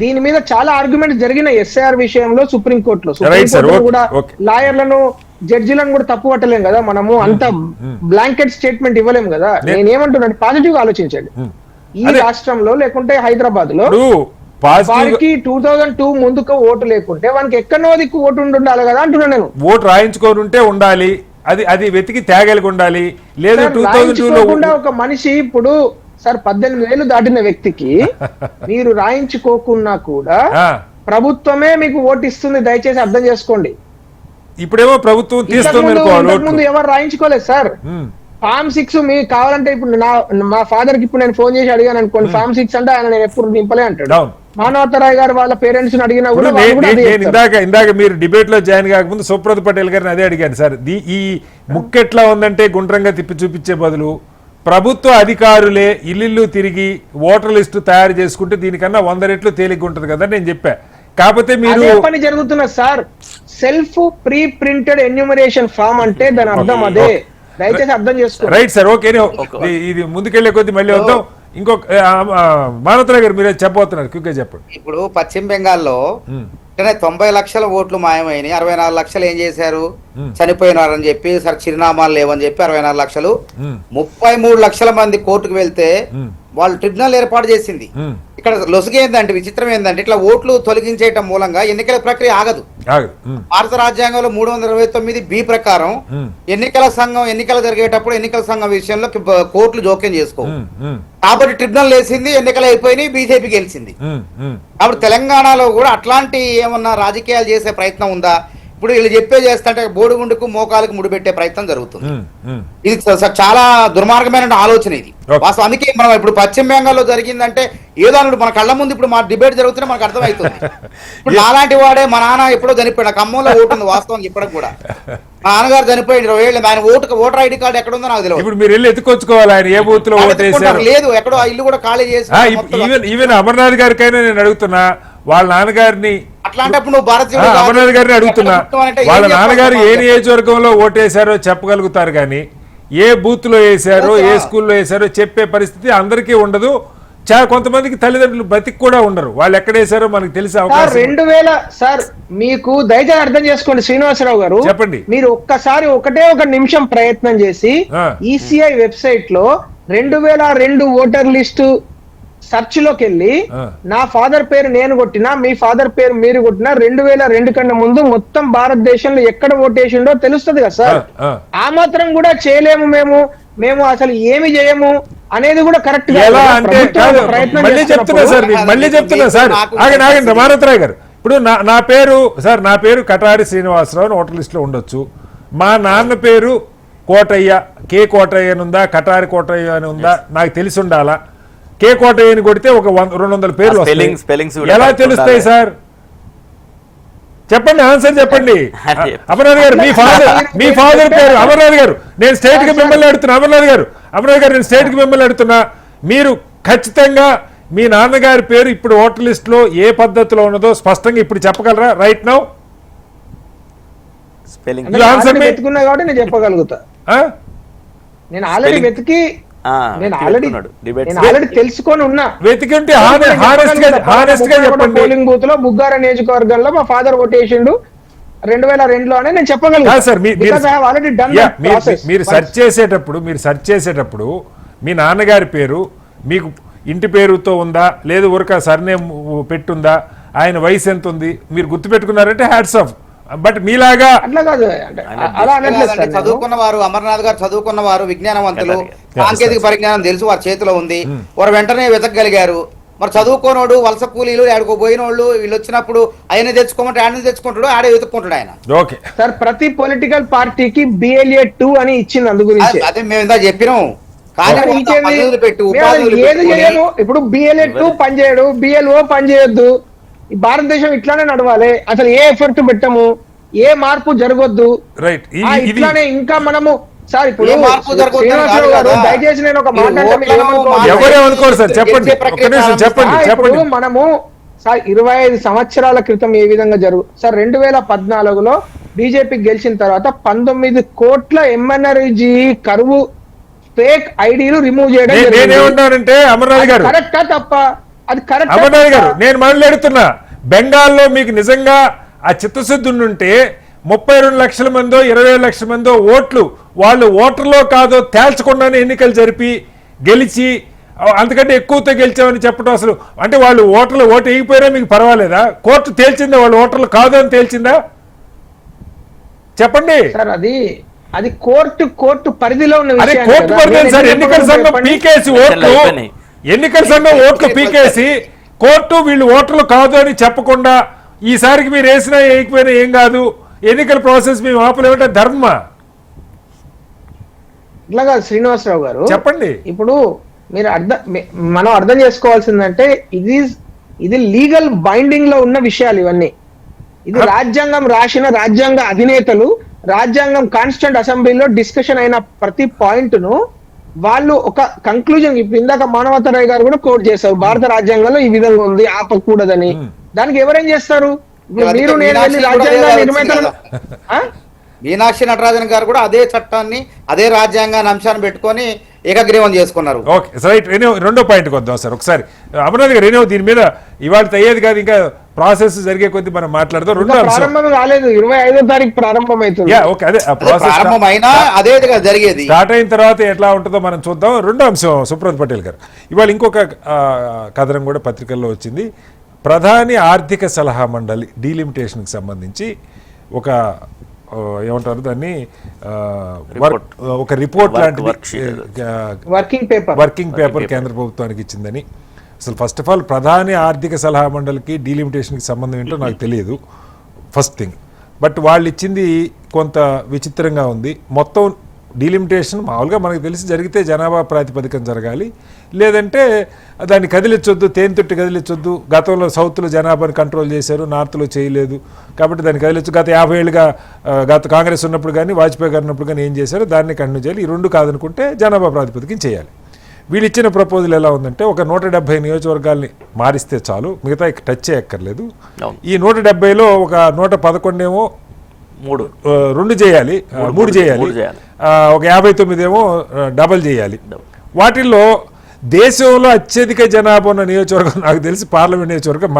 దీని మీద చాలా ఆర్గ్యుమెంట్ జరిగిన ఎస్ఐఆర్ విషయంలో సుప్రీంకోర్టులో కూడా లాయర్లను జడ్జిలను కూడా తప్పు పట్టలేం కదా మనము, అంత బ్లాంకెట్ స్టేట్మెంట్ ఇవ్వలేం కదా. నేనేమంటున్నాను, పాజిటివ్ గా ఆలోచించండి. ఈ రాష్ట్రంలో లేకుంటే హైదరాబాద్ లో వారికి 2002 ముందుకు ఓటు లేకుంటే వానికి ఎక్కడో దిక్కు ఓటు ఉండాలి కదా అంటున్నాను నేను. ఓటు రాయించుకోనుంటే ఉండాలి, అది వెతికి తేగలిగి ఉండాలి. లేదు 2002లో ఒక మనిషి ఇప్పుడు సార్ 18,000 దాటిన వ్యక్తికి మీరు రాయించుకోకున్నా కూడా ప్రభుత్వమే మీకు ఓటు ఇస్తుంది, దయచేసి అర్థం చేసుకోండి. ఇప్పుడేమో ప్రభుత్వం తీస్తుంది, ముందు ఎవరు రాయించుకోలేదు సార్. ఫామ్ 6 మీకు కావాలంటే ఇప్పుడు మా ఫాదర్ కి ఇప్పుడు నేను ఫోన్ చేసి అడిగాను అనుకోండి, ఫామ్ 6 అంటే ఆయన నేను ఎప్పుడు నింపలే అంటాడు. మానవతరాయ్ గారు వాళ్ళ పేరెంట్స్ అడిగినా కూడా ఇందాక మీరు డిబేట్ లో జాయిన్ కాకముందు సుబ్రత్ పటేల్ గారిని అదే అడిగాను సార్. ఈ ముక్కెట్లా ఉందంటే గుండ్రంగా తిప్పి చూపించే బదులు ప్రభుత్వ అధికారులే ఇల్లు తిరిగి ఓటర్ లిస్టు తయారు చేసుకుంటే దీనికన్నా 100 రెట్లు తేలిగ్గా ఉంటుంది కదా నేను చెప్పా. కాకపోతే మీరు పని జరుగుతున్న sir, self pre printed enumeration form అంటే దాని అర్థం అదే, దయచేసి అర్థం చేసుకోండి. Right sir, okay. ఇది ముందుకెళ్లే కొద్ది మళ్ళీ వద్దాం. ఇంకొక మానవతరాయ్ గారు మీరే చెప్పబోతున్నారు, క్విక్గా చెప్పండి. ఇప్పుడు పశ్చిమ బెంగాల్లో 90 లక్షల ఓట్లు మాయమైనాయి, 64 లక్షలు ఏం చేశారు, చనిపోయినారని చెప్పి సరే చిరునామాలు లేవని చెప్పి 64 లక్షలు, 33 లక్షల మంది కోర్టుకు వెళ్తే వాళ్ళు ట్రిబ్యునల్ ఏర్పాటు చేసింది. ఇక్కడ లొసుగు ఏంటంటే, విచిత్రం ఏంటంటే, ఇట్లా ఓట్లు తొలగించేయటం మూలంగా ఎన్నికల ప్రక్రియ ఆగదు. భారత రాజ్యాంగంలో 329B ప్రకారం ఎన్నికల సంఘం ఎన్నికలు జరిగేటప్పుడు ఎన్నికల సంఘం విషయంలో కోర్టులు జోక్యం చేసుకో. కాబట్టి ట్రిబ్యునల్ వేసింది, ఎన్నికలు అయిపోయినాయి, బీజేపీ గెలిచింది. కాబట్టి తెలంగాణలో కూడా అట్లాంటి ఏమన్నా రాజకీయాలు చేసే ప్రయత్నం ఉందా? ఇప్పుడు వీళ్ళు చేస్తుంటే బోడిగుండుకు మోకాలకు ముడిపెట్టే ప్రయత్నం జరుగుతుంది. ఇది చాలా దుర్మార్గమైన ఆలోచన ఇది వాస్తవం. అందుకే మనం ఇప్పుడు పశ్చిమ బెంగాల్లో జరిగిందంటే ఏదో అన్నాడు మన కళ్ళ ముందు ఇప్పుడు మా డిబేట్ జరుగుతుంటే మనకు అర్థమవుతుంది. ఇప్పుడు నాలాంటి వాడే మా నాన్న ఎప్పుడో చనిపోయాడు, ఖమ్మంలో ఓటు ఉంది వాస్తవం ఇప్పటికి కూడా. మా నాన్నగారు చనిపోయింది 20 ఏళ్ళు, ఆయన ఓటర్ ఐడి కార్డు ఎక్కడ ఉందో నాకు తెలియదు. ఇప్పుడు మీరు వెళ్ళి ఎత్తుకొచ్చుకోవాలి ఆయన ఏ బూత్ లో ఓటేసారు. లేదు, ఎక్కడో ఆ ఇల్లు కూడా ఖాళీ చేసి. ఈవెన్ అమర్నాథ్ గారికైనా నేను అడుగుతున్నా, వాళ్ళ నాన్నగారిని అట్లాంటప్పుడు నువ్వు అమర్నాథ్ గారిని అడుగుతున్నా, వాళ్ళ నాన్నగారు ఏ నియోజకవర్గంలో ఓటేశారో చెప్పగలుగుతారు కానీ ఏ బూత్లో వేశారో ఏ స్కూల్లో వేశారో చెప్పే పరిస్థితి అందరికీ ఉండదు. కొంతమందికి తల్లిదండ్రులు బతికి కూడా ఉండరు, వాళ్ళు ఎక్కడ వేశారో మనకు తెలిసే సార్ అవకాశం. 2000 సార్ మీకు దయచేసి అర్థం చేసుకోండి శ్రీనివాసరావు గారు, చెప్పండి. మీరు ఒక్కసారి ఒక నిమిషం ప్రయత్నం చేసి ఈసీఐ వెబ్సైట్ లో 2002 ఓటర్ లిస్టు సెర్చ్ లోకి వెళ్ళి నా ఫాదర్ పేరు నేను కొట్టినా మీ ఫాదర్ పేరు మీరు కొట్టినా 2002 కన్నా ముందు మొత్తం భారతదేశంలో ఎక్కడ ఓటేసిండో తెలుస్తుంది కదా సార్. ఆ మాత్రం కూడా చేయలేము మేము అసలు ఏమి చేయము అనేది కూడా కరెక్ట్ గా ఎలా అంటే మళ్ళీ చెప్తున్నా సార్, మీకు మళ్ళీ చెప్తున్నా సార్, ఆగండి రమానాథరావు గారు. ఇప్పుడు నా పేరు కటారి శ్రీనివాసరావు అని ఓటర్ లిస్ట్ లో ఉండొచ్చు. మా నాన్న పేరు కోటయ్య, కే కోటయ్య అని ఉందా, కటారి కోటయ్య అని ఉందా నాకు తెలిసి ఉండాలా. కే కోటయ్య అని కొడితే ఒక 200 పేర్లు వస్తాయి. ఎలా తెలుస్తాయి సార్? చెప్పండి, ఆన్సర్ చెప్పండి. అమర్నాథ్ గారు, మీ ఫాదర్ పేరు అమర్నాథ్ గారు. నేను స్టేట్ కి మిమ్మల్ని అడుగుతున్నా. అమర్నాథ్ గారు నేను స్టేట్ కి మిమ్మల్ని అడుగుతున్నా. మీరు ఖచ్చితంగా మీ నాన్నగారి పేరు ఇప్పుడు ఓటర్ లిస్ట్ లో ఏ పద్ధతిలో ఉన్నదో స్పష్టంగా ఇప్పుడు చెప్పగలరా? రైట్ నౌ వెతుకున్నా కాబట్టి నేను చెప్పగలుగుతా. నేను ఆల్రెడీ తెలుసుకొని ఉన్నా. వెతికింటే పోలింగ్ బూత్ లో బుగ్గార నియోజకవర్గంలో మా ఫాదర్ ఓటేసిండు 2002 అని నేను చెప్పగలను. మీరు సెర్చ్ చేసేటప్పుడు మీ నాన్నగారి పేరు మీకు ఇంటి పేరుతో ఉందా, లేదు ఊరక సర్నేమ్ పెట్టుందా, ఆయన వయసు ఎంత ఉంది, మీరు గుర్తుపెట్టుకున్నారంటే హ్యాట్స్ ఆఫ్. బట్ మీలాగా అట్లా కాదు, చదువుకున్నవారు, అమర్నాథ్ గారు చదువుకున్నవారు, విజ్ఞానవంతులు, సాంకేతిక పరిజ్ఞానం తెలుసు, వారి చేతిలో ఉంది, వారు వెంటనే వెతకగలిగారు. మరి చదువుకోనోడు, వలస కూలీలు, ఆడుకో పోయిన వాళ్ళు వీళ్ళు వచ్చినప్పుడు ఆయన తెచ్చుకోమంటే ఆయన తెచ్చుకుంటాడు, ఆడే వెతుక్కుంటాడు ఆయన. ఓకే సార్, ప్రతి పొలిటికల్ పార్టీకి BLA 2 అని ఇచ్చింది. అందు గురించి అదే మేము ఇందా చెప్పినాం. ఏది చేయను. ఇప్పుడు BLA 2 పనిచేయడు, BLO పనిచేయొద్దు. ఈ భారతదేశం ఇట్లానే నడవాలి. అసలు ఏ ఎఫర్ట్ పెట్టము, ఏ మార్పు జరగొద్దు. రైట్, ఇట్లానే ఇంకా మనము సార్ ఇప్పుడు శ్రీనివాసరావు గారు దయచేసి నేను ఒక మాట చెప్పండి. మనము సార్ 25 సంవత్సరాల క్రితం ఏ విధంగా సార్ 2014లో బీజేపీ గెలిచిన తర్వాత 19 కోట్ల MNRG కరువు ఫేక్ ఐడీలు రిమూవ్ చేయడం. నేనేమంటానంటే అమర్నాథ్ గారు కరెక్టా తప్ప? అది కరెక్ట్. అమర్నాథ్ గారు నేను మాట్లాడుతున్నా, బెంగాల్లో మీకు నిజంగా ఆ చిత్తశుద్ధి ఉంటే 32 లక్షల మందో 27 లక్షల మందో ఓట్లు వాళ్ళు ఓటర్లో కాదో తేల్చకుండానే ఎన్నికలు జరిపి గెలిచి అంతకంటే ఎక్కువతో గెలిచామని చెప్పడం అసలు అంటే వాళ్ళు ఓటు వేయకపోయినా మీకు పర్వాలేదా? కోర్టు తేల్చిందా వాళ్ళు ఓటర్లు కాదు అని తేల్చిందా? చెప్పండి సార్. అది కోర్టు పరిధిలో ఉన్న విషయం. కోర్టు పరిధి సార్. ఎన్నికల సంఘం ఓట్లు పీకేసి కోర్టు వీళ్ళు ఓటర్లు కాదు అని చెప్పకుండా ఈసారికి మీరు వేసినా వేయకపోయినా ఏం కాదు, ఎన్నికల ప్రాసెస్ మేము ఆపలేమంటే ధర్మ. ఇట్లా కాదు శ్రీనివాసరావు గారు, చెప్పండి. ఇప్పుడు మీరు మనం అర్థం చేసుకోవాల్సిందంటే ఇది లీగల్ బైండింగ్ లో ఉన్న విషయాలు ఇవన్నీ. ఇది రాజ్యాంగం రాసిన రాజ్యాంగ అధినేతలు రాజ్యాంగం కాన్స్టిట్యూంట్ అసెంబ్లీలో డిస్కషన్ అయిన ప్రతి పాయింట్ ను వాళ్ళు ఒక కంక్లూజన్, ఇప్పుడు ఇందాక మానవతరాయ్ గారు కూడా కోట్ చేశారు, భారత రాజ్యాంగంలో ఈ విధంగా ఉంది ఆపకూడదని. దానికి ఎవరేం చేస్తారు? మీరు నేను వెళ్ళి రాజ్యాంగ నిర్మాతలు మీనాక్షి నటరాజన్ గారు కూడా అదే చట్టాన్ని అదే రాజ్యాంగాన్ని అంశాన్ని పెట్టుకొని ఏకగ్రీవం చేసుకున్నారు. Okay right. రెండో పాయింట్కి వద్దాం సార్ ఒకసారి. అమర్నాథ్ గారు దీని మీద ఇవాళ అయ్యేది కాదు, ఇంకా ప్రాసెస్ జరిగే కొద్ది మనం మాట్లాడదాం. ప్రారంభం కాలేదు, 25వ తారీఖు ప్రారంభం అవుతుంది. ఓకే, అదే అదే జరిగేది. స్టార్ట్ అయిన తర్వాత ఎట్లా ఉంటుందో మనం చూద్దాం. రెండో అంశం సుప్రత్ పటేల్ గారు, ఇవాళ ఇంకొక కథనం కూడా పత్రికల్లో వచ్చింది. ప్రధాని ఆర్థిక సలహా మండలి డీలిమిటేషన్కి సంబంధించి ఒక ఏమంటారు దాన్ని, ఒక రిపోర్ట్ లాంటిది వర్కింగ్ పేపర్ కేంద్ర ప్రభుత్వానికి ఇచ్చిందని. అసలు ఫస్ట్ ఆఫ్ ఆల్ ప్రధాని ఆర్థిక సలహా మండలికి డీలిమిటేషన్కి సంబంధం ఏంటో నాకు తెలియదు, ఫస్ట్ థింగ్. బట్ వాళ్ళు ఇచ్చింది కొంత విచిత్రంగా ఉంది. మొత్తం డీలిమిటేషన్ మామూలుగా మనకు తెలిసి జరిగితే జనాభా ప్రాతిపదికన జరగాలి, లేదంటే దాన్ని కదిలించొద్దు, తేనెతొట్టి కదిలించొద్దు. గతంలో సౌత్లో జనాభాని కంట్రోల్ చేశారు, నార్త్లో చేయలేదు, కాబట్టి దాన్ని కదిలించు. గత 50 ఏళ్ళుగా గత కాంగ్రెస్ ఉన్నప్పుడు కానీ వాజ్పేయి గారు ఉన్నప్పుడు కానీ ఏం చేశారో దాన్ని కంటిన్యూ చేయాలి. ఈ రెండు కాదనుకుంటే జనాభా ప్రాతిపదికన చేయాలి. వీళ్ళు ఇచ్చిన ప్రపోజల్ ఎలా ఉందంటే ఒక 170 నియోజకవర్గాల్ని మారిస్తే చాలు, మిగతా టచ్ చేయక్కర్లేదు. ఈ 170లో ఒక 111 ఏమో మూడు. రెండు చేయాలి, మూడు చేయాలి, ఒక 59 ఏమో డబల్ చేయాలి. వాటిల్లో దేశంలో అత్యధిక జనాభా ఉన్న నియోజకవర్గం నాకు తెలిసి పార్లమెంట్ నియోజకవర్గం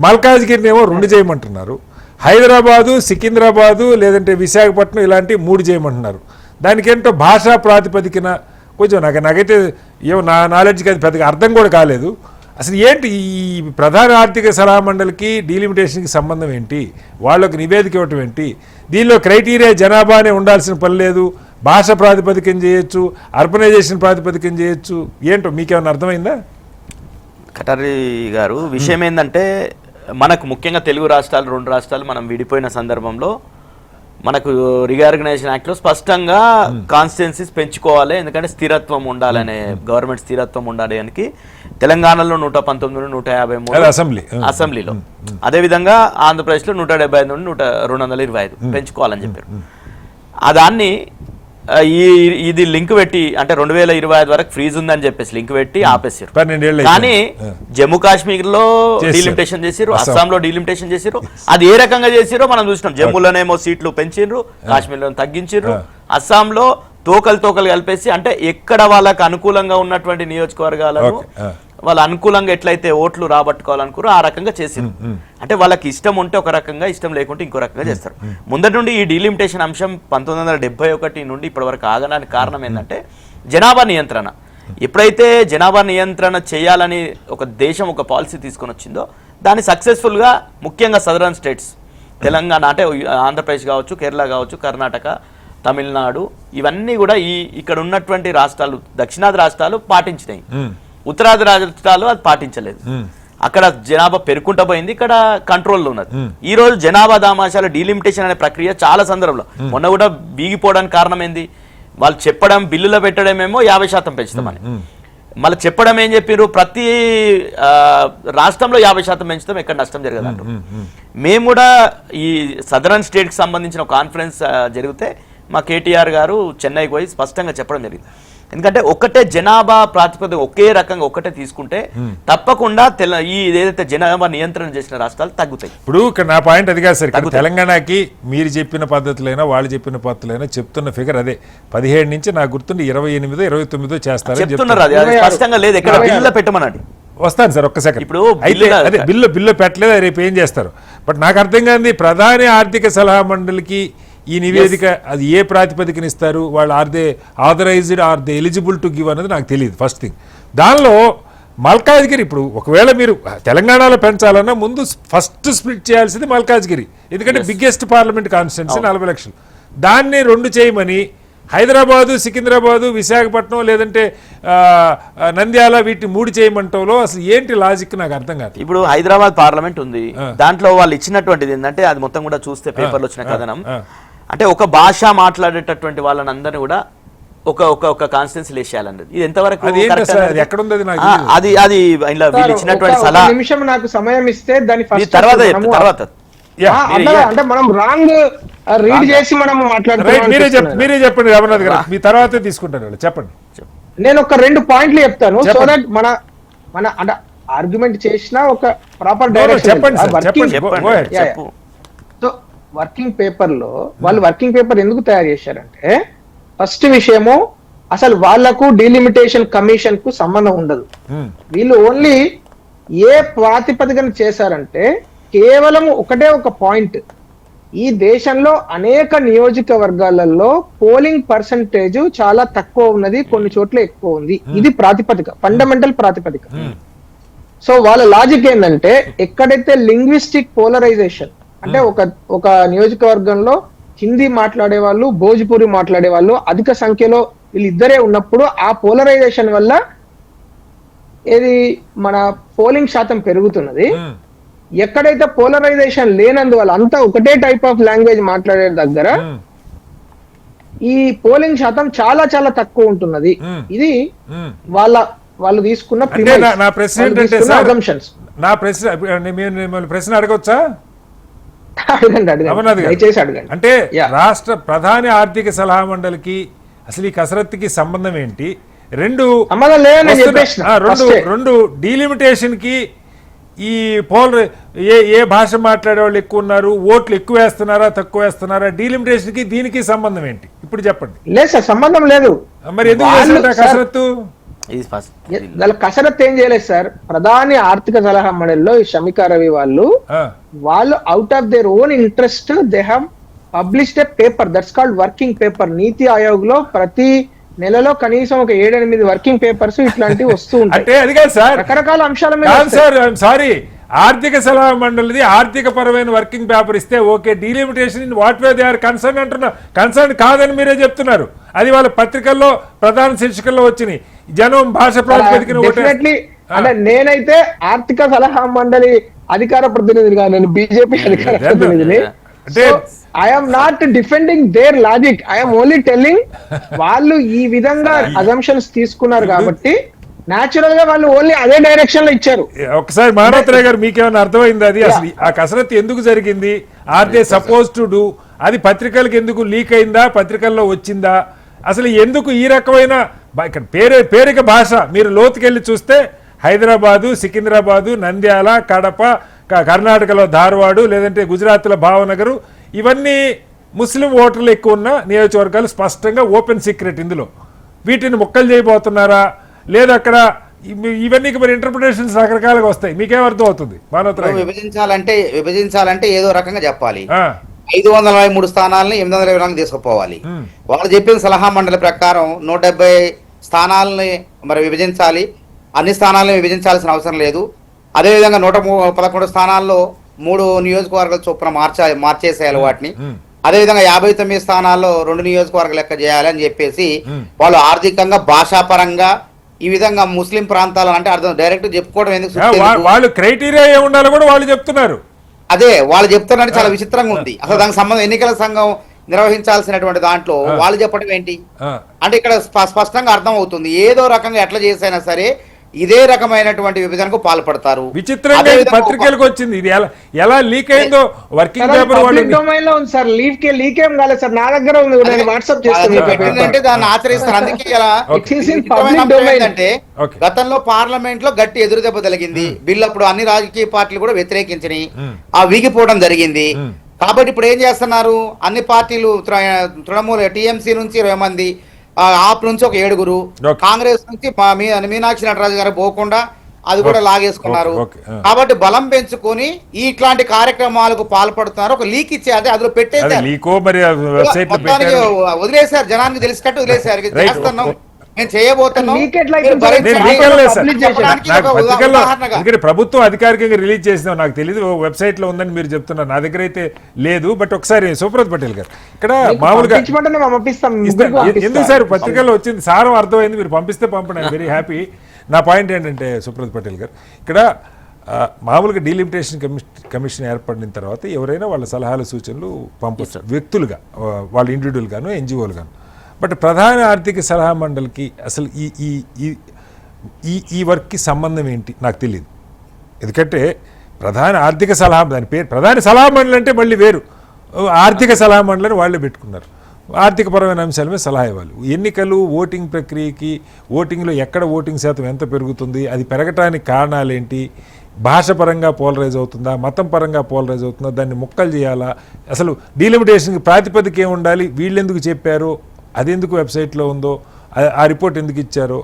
మల్కాజ్గిరిని ఏమో 2 చేయమంటున్నారు. హైదరాబాదు, సికింద్రాబాదు లేదంటే విశాఖపట్నం ఇలాంటి 3 చేయమంటున్నారు. దానికి ఏంటో భాషా ప్రాతిపదికన కొంచెం నాకైతే ఏమో నా నాలెడ్జ్కి అది పెద్దగా అర్థం కూడా కాలేదు. అసలు ఏంటి ఈ ప్రధాన ఆర్థిక సలహా మండలికి డీలిమిటేషన్కి సంబంధం ఏంటి, వాళ్ళకి నివేదిక ఇవ్వటం ఏంటి? దీనిలో క్రైటీరియా జనాభానే ఉండాల్సిన పని లేదు, భాష ప్రాతిపదికన చేయొచ్చు, అర్బనైజేషన్ ప్రాతిపదికన చేయొచ్చు. ఏంటో మీకేమైనా అర్థమైందా? కటారి గారు, విషయం ఏంటంటే మనకు ముఖ్యంగా తెలుగు రాష్ట్రాలు 2 రాష్ట్రాలు మనం విడిపోయిన సందర్భంలో మనకు రీఆర్గనైజేషన్ యాక్ట్లో స్పష్టంగా కాన్స్టిట్యున్సీస్ పెంచుకోవాలి, ఎందుకంటే స్థిరత్వం ఉండాలనే, గవర్నమెంట్ స్థిరత్వం ఉండాలి అని తెలంగాణలో 119 153 అసెంబ్లీలో, అదేవిధంగా ఆంధ్రప్రదేశ్లో 175 నుండి 225 పెంచుకోవాలని చెప్పారు. ఆ దాన్ని ఇది లింక్ పెట్టి అంటే 2025 వరకు ఫ్రీజ్ ఉందని చెప్పేసి లింక్ పెట్టి ఆపేసారు. కానీ జమ్మూ కాశ్మీర్ లో డీలిమిటేషన్ చేసిరు, అస్సాంలో డీలిమిటేషన్ చేసిరు. అది ఏ రకంగా చేసిరో మనం చూసినాం. జమ్మూలోనేమో సీట్లు పెంచిర్రు, కాశ్మీర్లో తగ్గించిర్రు, అస్సాంలో తోకలు కలిపేసి అంటే ఎక్కడ వాళ్ళకు అనుకూలంగా ఉన్నటువంటి నియోజకవర్గాలను వాళ్ళు అనుకూలంగా ఎట్లయితే ఓట్లు రాబట్టుకోవాలనుకున్నారో ఆ రకంగా చేసిరు. అంటే వాళ్ళకి ఇష్టం ఉంటే ఒక రకంగా, ఇష్టం లేకుంటే ఇంకో రకంగా చేస్తారు. ముందటి నుండి ఈ డీలిమిటేషన్ అంశం 1971 నుండి ఇప్పటి వరకు ఆగడానికి కారణం ఏంటంటే జనాభా నియంత్రణ. ఎప్పుడైతే జనాభా నియంత్రణ చేయాలని ఒక దేశం ఒక పాలసీ తీసుకొని వచ్చిందో దాన్ని సక్సెస్ఫుల్గా ముఖ్యంగా సదరన్ స్టేట్స్, తెలంగాణ అంటే ఆంధ్రప్రదేశ్ కావచ్చు, కేరళ కావచ్చు, కర్ణాటక, తమిళనాడు, ఇవన్నీ కూడా ఇక్కడ ఉన్నటువంటి రాష్ట్రాలు, దక్షిణాది రాష్ట్రాలు పాటించినాయి. ఉత్తరాది రాష్ట్రాలు అది పాటించలేదు. అక్కడ జనాభా పెరుగుకుంటూ పోయింది, ఇక్కడ కంట్రోల్లో ఉన్నది. ఈ రోజు జనాభా దామాషాల డీలిమిటేషన్ అనే ప్రక్రియ చాలా సందర్భంలో మొన్న కూడా బీగిపోవడానికి కారణం ఏంది? వాళ్ళు చెప్పడం, బిల్లులో పెట్టడమేమో 50% పెంచుతామని, మళ్ళీ చెప్పడం ఏం చెప్పారు, ప్రతి రాష్ట్రంలో 50% పెంచుతాం, ఎక్కడ నష్టం జరగదు అంటారు. మేము కూడా ఈ సదరన్ స్టేట్కి సంబంధించిన కాన్ఫరెన్స్ జరిగితే మా కేటీఆర్ గారు చెన్నైకి పోయి స్పష్టంగా చెప్పడం జరిగింది. ఎందుకంటే ఒకటే జనాభా ప్రాతిపదిక ఒకే రకంగా ఒకటే తీసుకుంటే తప్పకుండా ఈ ఏదైతే జనాభా నియంత్రణ చేసిన రాష్ట్రాలు తగ్గుతాయి. ఇప్పుడు ఇక్కడ నా పాయింట్ అది కాదు సార్. తెలంగాణకి మీరు చెప్పిన పద్ధతులైనా వాళ్ళు చెప్పిన పద్ధతులైనా చెప్తున్న ఫిగర్ అదే 17 నుంచి నాకు గుర్తుండి 28, 29 చేస్తారు చెప్తున్నారు. అది స్పష్టంగా లేదు, ఎక్కడ బిల్లులో పెట్టమనండి. వస్తాను సార్, ఒక్క సెకండ్. ఇప్పుడు అదే బిల్లు పెట్టలేదు, రేపు ఏం చేస్తారు? బట్ నాకు అర్థం కాదు, ప్రధాన ఆర్థిక సలహా మండలికి ఈ నివేదిక అది ఏ ప్రాతిపదికన ఇస్తారు, వాళ్ళు are they authorised, are they eligible to give అనేది నాకు తెలియదు. ఫస్ట్ థింగ్, దానిలో మల్కాజ్గిరి ఇప్పుడు ఒకవేళ మీరు తెలంగాణలో పెంచాలన్నా ముందు ఫస్ట్ స్ప్లిట్ చేయాల్సింది మల్కాజ్గిరి, ఎందుకంటే బిగ్గెస్ట్ పార్లమెంట్ కాన్స్టిట్యున్సీ 40 లక్షలు. దాన్ని 2 చేయమని హైదరాబాదు, సికింద్రాబాదు, విశాఖపట్నం లేదంటే నంద్యాల వీటిని 3 చేయమంటంలో అసలు ఏంటి లాజిక్ నాకు అర్థం కాదు. ఇప్పుడు హైదరాబాద్ పార్లమెంట్ ఉంది, దాంట్లో వాళ్ళు ఇచ్చినటువంటిది ఏంటంటే అది మొత్తం కూడా చూస్తే పేపర్లో వచ్చిన కథనం అంటే ఒక భాష మాట్లాడేటటువంటి వాళ్ళని అందరినీ కూడా ఒక కాన్స్టిట్యున్సీ వేసేయాలన్నది. ఇది ఎంతవరకు అది ఇలా వీళ్ళు ఇచ్చినటువంటి సలహా. నిమిషం నాకు సమయం ఇస్తే దాని తర్వాత అంటే మనం రాంగ్ రీడ్ చేసి మనం మాట్లాడుతున్నాం. మీరే చెప్పండి రమణాథ్ గారు, మీ తర్వాతే తీసుకుంటారు, చెప్పండి. నేను ఒక 2 పాయింట్లు చెప్తాను, సో దట్ మన అంటే ఆర్గ్యుమెంట్ చేసిన ఒక proper direction. So working paper లో వాళ్ళు వర్కింగ్ పేపర్ ఎందుకు తయారు చేశారంటే, ఫస్ట్ విషయము అసలు వాళ్లకు డీలిమిటేషన్ కమిషన్ కు సంబంధం ఉండదు. వీళ్ళు ఓన్లీ ఏ ప్రాతిపదికన చేశారంటే కేవలం ఒకటే ఒక పాయింట్, ఈ దేశంలో అనేక నియోజకవర్గాలలో పోలింగ్ పర్సంటేజ్ చాలా తక్కువ ఉన్నది, కొన్ని చోట్ల ఎక్కువ ఉంది. ఇది ప్రాతిపదిక, ఫండమెంటల్ ప్రాతిపదిక. సో వాళ్ళ లాజిక్ ఏంటంటే ఎక్కడైతే లింగ్విస్టిక్ పోలరైజేషన్ అంటే ఒక నియోజకవర్గంలో హిందీ మాట్లాడే వాళ్ళు, భోజ్పురి మాట్లాడే వాళ్ళు అధిక సంఖ్యలో వీళ్ళిద్దరే ఉన్నప్పుడు ఆ పోలరైజేషన్ వల్ల ఏది మన పోలింగ్ శాతం పెరుగుతున్నది. ఎక్కడైతే పోలరైజేషన్ లేనందువల్ల అంతా ఒకటే టైప్ ఆఫ్ లాంగ్వేజ్ మాట్లాడే దగ్గర ఈ పోలింగ్ శాతం చాలా చాలా తక్కువ ఉంటున్నది. ఇది వాళ్ళు తీసుకున్న ప్రశ్న అడగొచ్చా? అడగండి. అంటే రాష్ట్ర ప్రధాన ఆర్థిక సలహా మండలికి అసలు ఈ కసరత్తుకి సంబంధం ఏంటి? రెండు డీలిమిటేషన్ కి ఈ పోల్ ఏ భాష మాట్లాడే వాళ్ళు ఎక్కువ ఉన్నారు, ఓట్లు ఎక్కువ వేస్తున్నారా తక్కువ వేస్తున్నారా, డీలిమిటేషన్కి దీనికి సంబంధం ఏంటి ఇప్పుడు చెప్పండి. లేదు సార్, సంబంధం లేదు. మరి ఎందుకు చేశారు కసరత్తు? ఇది ఫస్ట్ వాళ్ళ కసరత్తు ఏం చేయలేదు సార్. ప్రధాని ఆర్థిక సలహా మండలిలో ఈ షమికా రవి వాళ్ళు out of their own interest they have published A paper that's called working paper. నీతి ఆయోగ్ లో ప్రతి నెలలో కనీసం ఒక 7-8 వర్కింగ్ పేపర్స్ ఇట్లాంటివి వస్తూ ఉంటాయి. అంటే అది కాదు సార్, రకరకాల అంశాల మీద సార్ సారీ, ఆర్థిక సలహా మండలిది ఆర్థిక పరమైన వర్కింగ్ పేపర్ ఇస్తే okay, delimitation in what way they are concern అంటున్నారు. కన్సర్న్ కాదని మీరే చెప్తున్నారు. అది వాళ్ళ పత్రికల్లో ప్రధాన శీర్షికల్లో వచ్చినాయి. జనం భాష ప్రాతిపదికన డెఫినెట్లీ. అంటే నేనైతే ఆర్థిక సలహా మండలి అధికార ప్రతినిధిగా, నేను బీజేపీ అధికార ప్రతినిధిని. I'm not defending their logic, I'm only telling వాళ్ళు ఈ విధంగా అజంప్షన్స్ తీసుకున్నారు కాబట్టి న్యాచురల్ గా వాళ్ళు ఓన్లీ అదే డైరెక్షన్ లో ఇచ్చారు. ఒకసారి మానవతరాయ్ గారు మీకేమైనా అర్థమైంది అది అసలు ఆ కసరత్తు ఎందుకు జరిగింది? Are they suppose to do? అది పత్రికలకు ఎందుకు లీక్ అయిందా, పత్రికల్లో వచ్చిందా, అసలు ఎందుకు ఈ రకమైన ఇక్కడ పేరిక భాష మీరు లోతుకెళ్ళి చూస్తే హైదరాబాదు, సికింద్రాబాదు, నంద్యాల, కడప, కర్ణాటకలో ధార్వాడు, లేదంటే గుజరాత్లో భావనగరు, ఇవన్నీ ముస్లిం ఓటర్లు ఎక్కువ ఉన్న నియోజకవర్గాలు. స్పష్టంగా ఓపెన్ సీక్రెట్ ఇందులో. వీటిని మొక్కలు చేయబోతున్నారా లేదా అక్కడ ఇవన్నీ మరి ఇంటర్ప్రిటేషన్స్ రకరకాలుగా వస్తాయి. మీకేం అర్థం అవుతుంది? విభజించాలంటే ఏదో రకంగా చెప్పాలి. 523 స్థానాలని 824 తీసుకుపోవాలి. వాళ్ళు చెప్పిన సలహా మండలి ప్రకారం 170 స్థానాలని మరి విభజించాలి. అన్ని స్థానాలను విభజించాల్సిన అవసరం లేదు. అదేవిధంగా 111 స్థానాల్లో 3 నియోజకవర్గాల చొప్పున మార్చేసేయాలి వాటిని. అదేవిధంగా 59 స్థానాల్లో 2 నియోజకవర్గాలు లెక్క చేయాలి అని చెప్పేసి వాళ్ళు ఆర్థికంగా, భాషాపరంగా ఈ విధంగా ముస్లిం ప్రాంతాలను అంటే అర్థం డైరెక్ట్ చెప్పుకోవడం ఎందుకు, వాళ్ళు క్రైటీరియా ఏముండాలో కూడా వాళ్ళు చెప్తున్నారు. అదే వాళ్ళు చెప్తున్నారు. చాలా విచిత్రంగా ఉంది. అసలు దానికి సంబంధం ఎన్నికల సంఘం నిర్వహించాల్సినటువంటి దాంట్లో వాళ్ళు చెప్పడం ఏంటి అంటే ఇక్కడ స్పష్టంగా అర్థం అవుతుంది. ఏదో రకంగా ఎట్లా చేసైనా సరే ఇదే రకమైనటువంటి విభజనకు పాల్పడతారు. విచిత్రంగా పత్రికలకు వచ్చింది. ఇది ఎలా లీక్ అయిందో వర్కింగ్ పేపర్ డొమైన్ లో ఉంది సార్. లీక్ ఏం కాలేదు సార్, నా దగ్గర ఉంది, నేను వాట్సాప్ చేస్తాను. దాన్ని ఆచరిస్తారు. అందుకే అంటే గతంలో పార్లమెంట్ లో గట్టి ఎదురు దెబ్బ తగిలింది. బిల్లు అప్పుడు అన్ని రాజకీయ పార్టీలు కూడా వ్యతిరేకించినాయి, ఆ వీగిపోవడం జరిగింది. కాబట్టి ఇప్పుడు ఏం చేస్తున్నారు, అన్ని పార్టీలు తృణమూల టీఎంసీ నుంచి 20 మంది, ఆప్ నుంచి ఒక 7గురు, కాంగ్రెస్ నుంచి మీనాక్షి నటరాజు గారు పోకుండా అది కూడా లాగేసుకున్నారు. కాబట్టి బలం పెంచుకొని ఇట్లాంటి కార్యక్రమాలకు పాల్పడుతున్నారు. ఒక లీక్ ఇచ్చే అదే అందులో పెట్టేసారు, వదిలేశారు, జనానికి తెలిసినట్టు వదిలేశారు. చేస్తున్నాం, నేను చేయబోతున్నాం. ప్రభుత్వం అధికారికంగా రిలీజ్ చేసిందో నాకు తెలియదు, వెబ్సైట్ లో ఉందని మీరు చెప్తున్నారు, నా దగ్గర అయితే లేదు. బట్ ఒకసారి సుబ్రత్ పటేల్ గారు ఇక్కడ మామూలుగా ఎందుకు సార్ పత్రికల్లో వచ్చింది, సారం అర్థమైంది, మీరు పంపిస్తే పంపండి, ఐఎమ్ వెరీ హ్యాపీ. నా పాయింట్ ఏంటంటే సుబ్రత్ పటేల్ గారు ఇక్కడ మామూలుగా డీలిమిటేషన్ కమిషన్ ఏర్పడిన తర్వాత ఎవరైనా వాళ్ళ సలహాలు సూచనలు పంపొచ్చు, వ్యక్తులుగా, వాళ్ళ ఇండివిజువల్ గాను ఎన్జిఓలు గాను. బట్ ప్రధాన ఆర్థిక సలహా మండలికి అసలు ఈ వర్క్కి సంబంధం ఏంటి నాకు తెలియదు. ఎందుకంటే ప్రధాన ఆర్థిక సలహా, దాని పేరు ప్రధాన సలహా మండలి అంటే మళ్ళీ వేరు, ఆర్థిక సలహా మండలిని వాళ్ళే పెట్టుకున్నారు. ఆర్థికపరమైన అంశాల మీద సలహా ఇవ్వాలి. ఎన్నికలు, ఓటింగ్ ప్రక్రియకి, ఓటింగ్లో ఎక్కడ ఓటింగ్ శాతం ఎంత పెరుగుతుంది, అది పెరగటానికి కారణాలు ఏంటి, భాషపరంగా పోలరైజ్ అవుతుందా, మతం పరంగా పోలరైజ్ అవుతుందా, దాన్ని ముక్కలు చేయాలా, అసలు డీలిమిటేషన్కి ప్రాతిపదిక ఏమి ఉండాలి, వీళ్ళు ఎందుకు చెప్పారో, అది ఎందుకు వెబ్సైట్లో ఉందో, ఆ రిపోర్ట్ ఎందుకు ఇచ్చారో,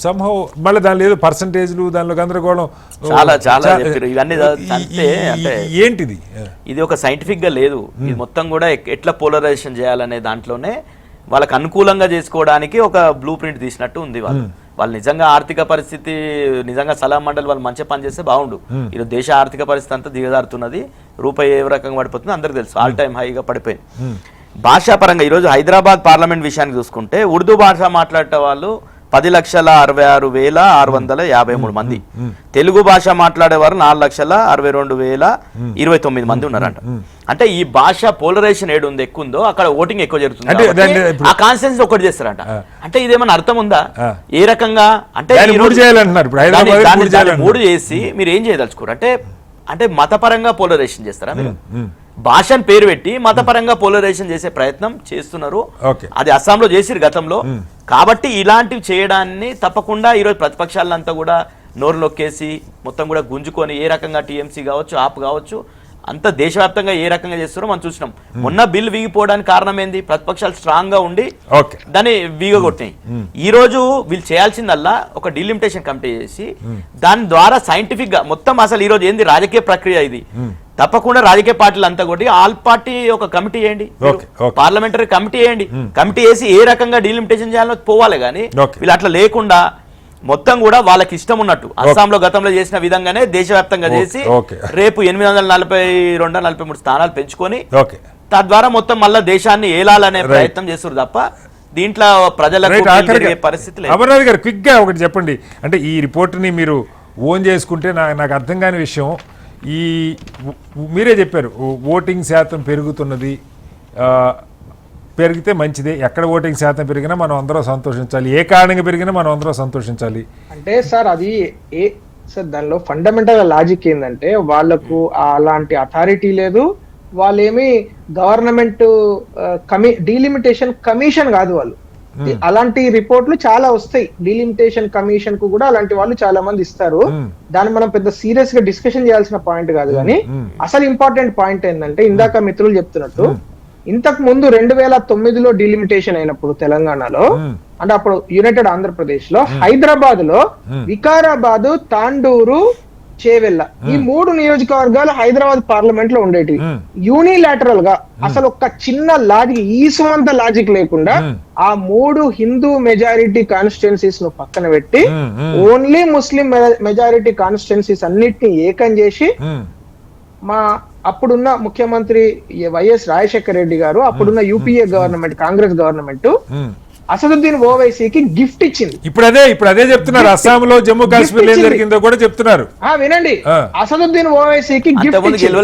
సంహౌ మళ్ళీ దానిలో ఏదో పర్సంటేజ్లు, దానిలో గందరగోళం, ఏంటిది, ఇది ఒక సైంటిఫిక్ గా లేదు. ఇది మొత్తం కూడా ఎట్లా పోలరైజేషన్ చేయాలనే దాంట్లోనే వాళ్ళకి అనుకూలంగా చేసుకోవడానికి ఒక బ్లూ ప్రింట్ తీసినట్టు ఉంది. వాళ్ళు నిజంగా ఆర్థిక పరిస్థితి, నిజంగా సలహా మండలి వాళ్ళు మంచిగా పనిచేస్తే బాగుండు. ఈరోజు దేశ ఆర్థిక పరిస్థితి అంతా దిగజారుతున్నది, రూపాయి ఏ రకంగా పడిపోతుంది అందరికి తెలుసు, ఆల్ టైమ్ హైగా పడిపోయింది. భాషాపరంగా ఈరోజు హైదరాబాద్ పార్లమెంట్ విషయానికి చూసుకుంటే ఉర్దూ భాష మాట్లాడే వాళ్ళు 10,66,653 మంది, తెలుగు భాష మాట్లాడేవారు 4,62,029 మంది ఉన్నారంట. అంటే ఈ భాష పోలరైజేషన్ ఏడు ఉంది ఎక్కువ ఉందో అక్కడ ఓటింగ్ ఎక్కువ జరుగుతుంది, ఆ కాన్స్టిట్యూన్సీ ఒకటి చేస్తారంట. అంటే ఇదేమన్నా అర్థం ఉందా? ఏ రకంగా అంటే 3 చేసి మీరు ఏం చేయదలుచుకోరు అంటే, అంటే మతపరంగా పోలరైజేషన్ చేస్తారా మీరు? భాషను పేరు పెట్టి మతపరంగా పోలరైజేషన్ చేసే ప్రయత్నం చేస్తున్నారు. అది అస్సాంలో చేసిరు గతంలో. కాబట్టి ఇలాంటివి చేయడాన్ని తప్పకుండా ఈరోజు ప్రతిపక్షాలంతా కూడా నోరు నొక్కేసి మొత్తం కూడా గుంజుకొని ఏ రకంగా టీఎంసీ కావచ్చు ఆప్ కావచ్చు అంత దేశవ్యాప్తంగా ఏ రకంగా చేస్తారో మనం చూసినాం. మొన్న బిల్ వీగిపోవడానికి కారణం ఏంది? ప్రతిపక్షాలు స్ట్రాంగ్ గా ఉండి దాన్ని వీగగొట్టినాయి. ఈ రోజు వీళ్ళు చేయాల్సిందల్లా ఒక డిలిమిటేషన్ కమిటీ చేసి దాని ద్వారా సైంటిఫిక్ గా మొత్తం అసలు ఈ రోజు ఏంది రాజకీయ ప్రక్రియ ఇది. తప్పకుండా రాజకీయ పార్టీలు అంతా కొట్టి ఆల్ పార్టీ ఒక కమిటీ చేయండి, పార్లమెంటరీ కమిటీ చేయండి. కమిటీ చేసి ఏ రకంగా డిలిమిటేషన్ చేయాలో పోవాలి. కానీ వీళ్ళు అట్లా లేకుండా మొత్తం కూడా వాళ్ళకి ఇష్టం ఉన్నట్టు అస్సాంలో గతంలో చేసిన విధంగానే దేశవ్యాప్తంగా చేసి రేపు 842-43 స్థానాలు పెంచుకొని తద్వారా మొత్తం మళ్ళా దేశాన్ని ఏలాలనే ప్రయత్నం చేస్తారు తప్ప దీంట్లో ప్రజలకు పరిస్థితి లేదు. అమర్నాథ్ గారు క్విక్ గా ఒకటి చెప్పండి. అంటే ఈ రిపోర్ట్ ని మీరు ఓన్ చేసుకుంటే నాకు అర్థం కాని విషయం, ఈ మీరే చెప్పారు ఓటింగ్ శాతం పెరుగుతున్నది, పెరిగితే మంచిదే. ఎక్కడ ఓటింగ్ శాతం పెరిగినా మనం అందరం సంతోషించాలి, ఏ కారణంగా పెరిగినా మనం అందరం సంతోషించాలి. అంటే సార్ అది సార్ దానిలో ఫండమెంటల్ లాజిక్ ఏంటంటే వాళ్ళకు అలాంటి అథారిటీ లేదు, వాళ్ళేమి గవర్నమెంట్ డీలిమిటేషన్ కమిషన్ కాదు వాళ్ళు. అలాంటి రిపోర్ట్లు చాలా వస్తాయి, డీలిమిటేషన్ కమిషన్ కు కూడా అలాంటి వాళ్ళు చాలా మంది ఇస్తారు. దాన్ని మనం పెద్ద సీరియస్ గా డిస్కషన్ చేయాల్సిన పాయింట్ కాదు. కానీ అసలు ఇంపార్టెంట్ పాయింట్ ఏంటంటే ఇందాక మిత్రులు చెప్తున్నట్టు ఇంతకు ముందు 2009లో డిలిమిటేషన్ అయినప్పుడు తెలంగాణలో, అంటే అప్పుడు యునైటెడ్ ఆంధ్రప్రదేశ్ లో హైదరాబాద్ లో వికారాబాద్, తాండూరు, చేవెళ్ళ ఈ 3 నియోజకవర్గాలు హైదరాబాద్ పార్లమెంట్ లో ఉండేవి. యూనిలాటరల్ గా అసలు ఒక చిన్న లాజిక్ ఈసుమంత లాజిక్ లేకుండా ఆ 3 హిందూ మెజారిటీ కాన్స్టిట్యున్సీస్ ను పక్కన పెట్టి ఓన్లీ ముస్లిం మెజారిటీ కాన్స్టిట్యున్సీస్ అన్నిటిని ఏకం చేసి మా అప్పుడున్న ముఖ్యమంత్రి వైఎస్ రాజశేఖర రెడ్డి గారు, అప్పుడున్న UPA government, Congress government Asaduddin ఓవైసీకి గిఫ్ట్ ఇచ్చింది. ఇప్పుడు అదే చెప్తున్నారు. అస్సాంలో జమ్మూ కాశ్మీర్ ఏం జరిగిందో కూడా చెప్తున్నారు. వినండి, అసదుద్దీన్ ఓవైసీకి గిఫ్ట్ ఇచ్చింది.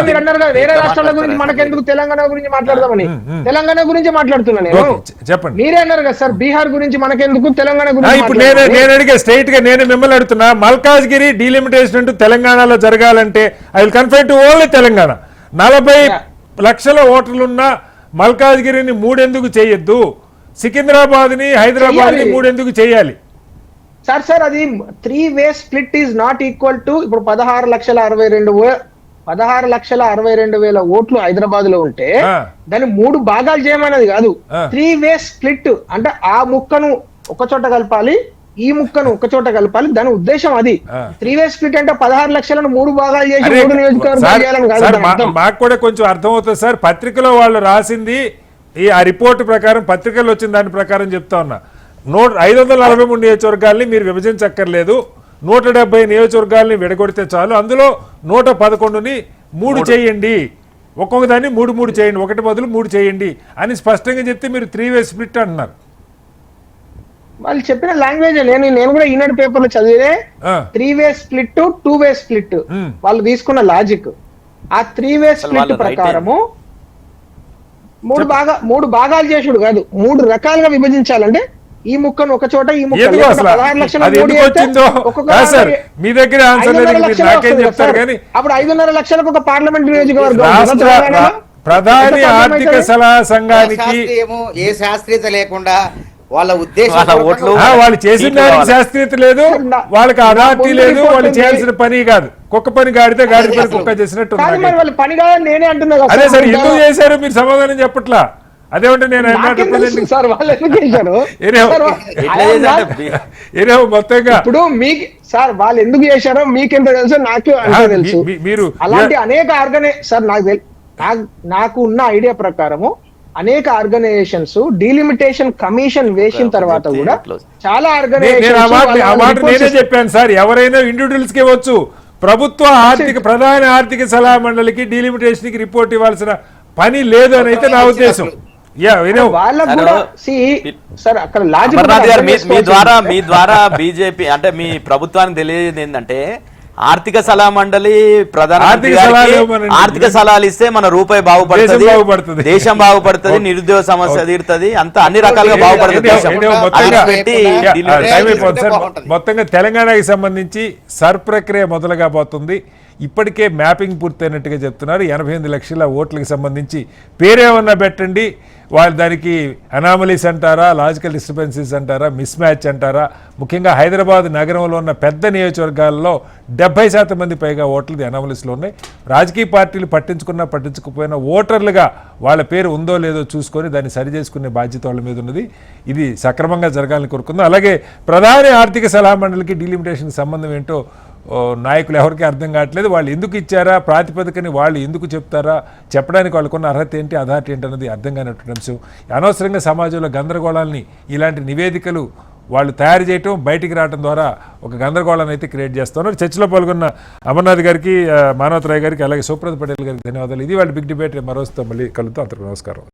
మీరు అన్నారు కదా వేరే రాష్ట్రాల గురించి మనకెందుకు, తెలంగాణ గురించి మాట్లాడదామని. తెలంగాణ గురించి మాట్లాడుతున్నా నేను. చెప్పండి. మీరే అన్నారు కదా సార్ బీహార్ గురించి మనకెందుకు, తెలంగాణ గురించి. ఇప్పుడు నేను అడిగే స్ట్రైట్ గా నేను మిమ్మల్ని అడుగుతున్నా, మల్కాజ్గిరి డీలిమిటేషన్ అంటూ తెలంగాణలో జరగాలంటే I will confine to only Telangana. 40 లక్షల ఓటర్లున్న మల్కాజ్గిరిని 3 ఎందుకు చేయొద్దు, సికింద్రాబాద్ ని హైదరాబాద్ ని 3 ఎందుకు చేయాలి? సార్ అది 3-way split is not equal to ఇప్పుడు 16,62,000 ఓట్లు హైదరాబాద్ లో ఉంటే దాన్ని 3 భాగాలు చేయమన్నది కాదు. 3-way స్ప్లిట్ అంటే ఆ ముక్కను ఒక చోట కలపాలి, ఈ ముక్కను ఒక చోట కలపాలి, దాని ఉద్దేశం అది. 3-way స్ప్లిట్ అంటే 16 లక్షలను 3 భాగాలు చేసి 3 నియోజకవర్గాలు చేయాలని కాదు. మాకు కూడా కొంచెం అర్థమవుతుంది సార్. పత్రికలో వాళ్ళు రాసింది ఆ రిపోర్ట్ ప్రకారం, పత్రికల్లో వచ్చిన దాని ప్రకారం చెప్తా ఉన్నా. 543 నియోజకవర్గాల్ని మీరు విభజించక్కర్లేదు, 170 నియోజకవర్గాల్ని విడగొడితే చాలు, అందులో 111ని 3 చేయండి, ఒక్కొక్క దాన్ని 3 చేయండి, ఒకటి బదులు 3 చేయండి అని స్పష్టంగా చెప్తే మీరు 3-way స్ప్లిట్ అంటున్నారు. వాళ్ళు చెప్పిన లాంగ్వేజ్ నేను కూడా ఈనాడు పేపర్ లో చదివే 3-way స్ప్లిట్, 2-way స్ప్లిట్ వాళ్ళు తీసుకున్న లాజిక్. ఆ 3-way స్ప్లిట్ ప్రకారము 3 భాగాలు చేసుడు కాదు, 3 రకాలుగా విభజించాలంటే ఈ ముక్కను ఒక చోట, ఈ ముక్క 16 లక్షల మీ దగ్గర అప్పుడు 5.5 లక్షలకు ఒక పార్లమెంట్ నియోజకవర్గం. ప్రధాని ఆర్థిక సలహా సంఘానికి ఏ శాస్త్రీయత లేకుండా వాళ్ళ ఉద్దేశం, వాళ్ళు చేసిన దానికి శాస్త్రీయత లేదు, వాళ్ళకి అథారిటీ లేదు, వాళ్ళు చేయాల్సిన పని కాదు. కుక్క పని గాడితే గాడి పని కుక్క చేసినట్టు. పని కాదని నేనే అంటున్నా. అదే సార్ ఎందుకు చేశారు మీరు సమాధానం చెప్పట్లా? అదేమంటే నేను మొత్తంగా ఇప్పుడు మీకు సార్ వాళ్ళు ఎందుకు చేశారో మీకెంత తెలుసు, నాకు అంతే తెలుసు. మీరు అలాంటి అనేక సార్ నాకు ఉన్న ఐడియా ప్రకారము అనేక ఆర్గనైజేషన్స్ డీలిమిటేషన్ కమిషన్ వేసిన తర్వాత కూడా చాలా ఆర్గనైజేషన్ నేనే చెప్పాను సార్, ఎవరైనా ఇండివిజువల్స్ కి ఇవ్వచ్చు. ప్రభుత్వ ప్రధాన ఆర్థిక సలహా మండలికి డీలిమిటేషన్ కి రిపోర్ట్ ఇవ్వాల్సిన పని లేదు అని అయితే నా ఉద్దేశం. మీ ద్వారా బీజేపీ అంటే మీ ప్రభుత్వానికి తెలియదు ఏంటంటే ఆర్థిక సలహా మండలి ప్రధాన ఆర్థిక సలహాలు ఇస్తే మన రూపాయి బాగుపడుతుంది, దేశం బాగుపడుతుంది, నిరుద్యోగ సమస్య తీరుతుంది, అంత అన్ని రకాలుగా బాగుపడుతుంది. మొత్తంగా తెలంగాణకి సంబంధించి సర్ ప్రక్రియ మొదలుగా పోతుంది. ఇప్పటికే మ్యాపింగ్ పూర్తయినట్టుగా చెప్తున్నారు. 88 లక్షల ఓట్లకు సంబంధించి పేరేమన్నా పెట్టండి, వాళ్ళు దానికి అనామలీస్ అంటారా, లాజికల్ డిస్టర్బెన్సెస్ అంటారా, మిస్ మ్యాచ్ అంటారా? ముఖ్యంగా హైదరాబాద్ నగరంలో ఉన్న పెద్ద నియోజకవర్గాల్లో 70% మంది పైగా ఓట్లది అనామలీస్లో ఉన్నాయి. రాజకీయ పార్టీలు పట్టించుకున్నా పట్టించుకుపోయినా ఓటర్లుగా వాళ్ళ పేరు ఉందో లేదో చూసుకొని దాన్ని సరి చేసుకునే బాధ్యత వాళ్ళ మీద ఉన్నది. ఇది సక్రమంగా జరగాలని కోరుకుందాం. అలాగే ప్రధాన ఆర్థిక సలహా మండలికి డీలిమిటేషన్ సంబంధం ఏంటో నాయకులు ఎవరికీ అర్థం కావట్లేదు. వాళ్ళు ఎందుకు ఇచ్చారా, ప్రాతిపదికని వాళ్ళు ఎందుకు చెప్తారా, చెప్పడానికి వాళ్ళకున్న అర్హత ఏంటి, అథారిటీ ఏంటి అన్నది అర్థం కానటువంటి అంశం. అనవసరంగా సమాజంలో గందరగోళాలని ఇలాంటి నివేదికలు వాళ్ళు తయారు చేయటం, బయటికి రావడం ద్వారా ఒక గందరగోళాన్ని అయితే క్రియేట్ చేస్తున్నారు. చర్చలో పాల్గొన్న అమర్నాథ్ గారికి, మానవతరాయ్ గారికి, అలాగే సుప్రద్ పటేల్ గారికి ధన్యవాదాలు. ఇది వాళ్ళ బిగ్ డిబేట్. మరోస్తో మళ్ళీ కలుద్దాం. అందరికీ నమస్కారం.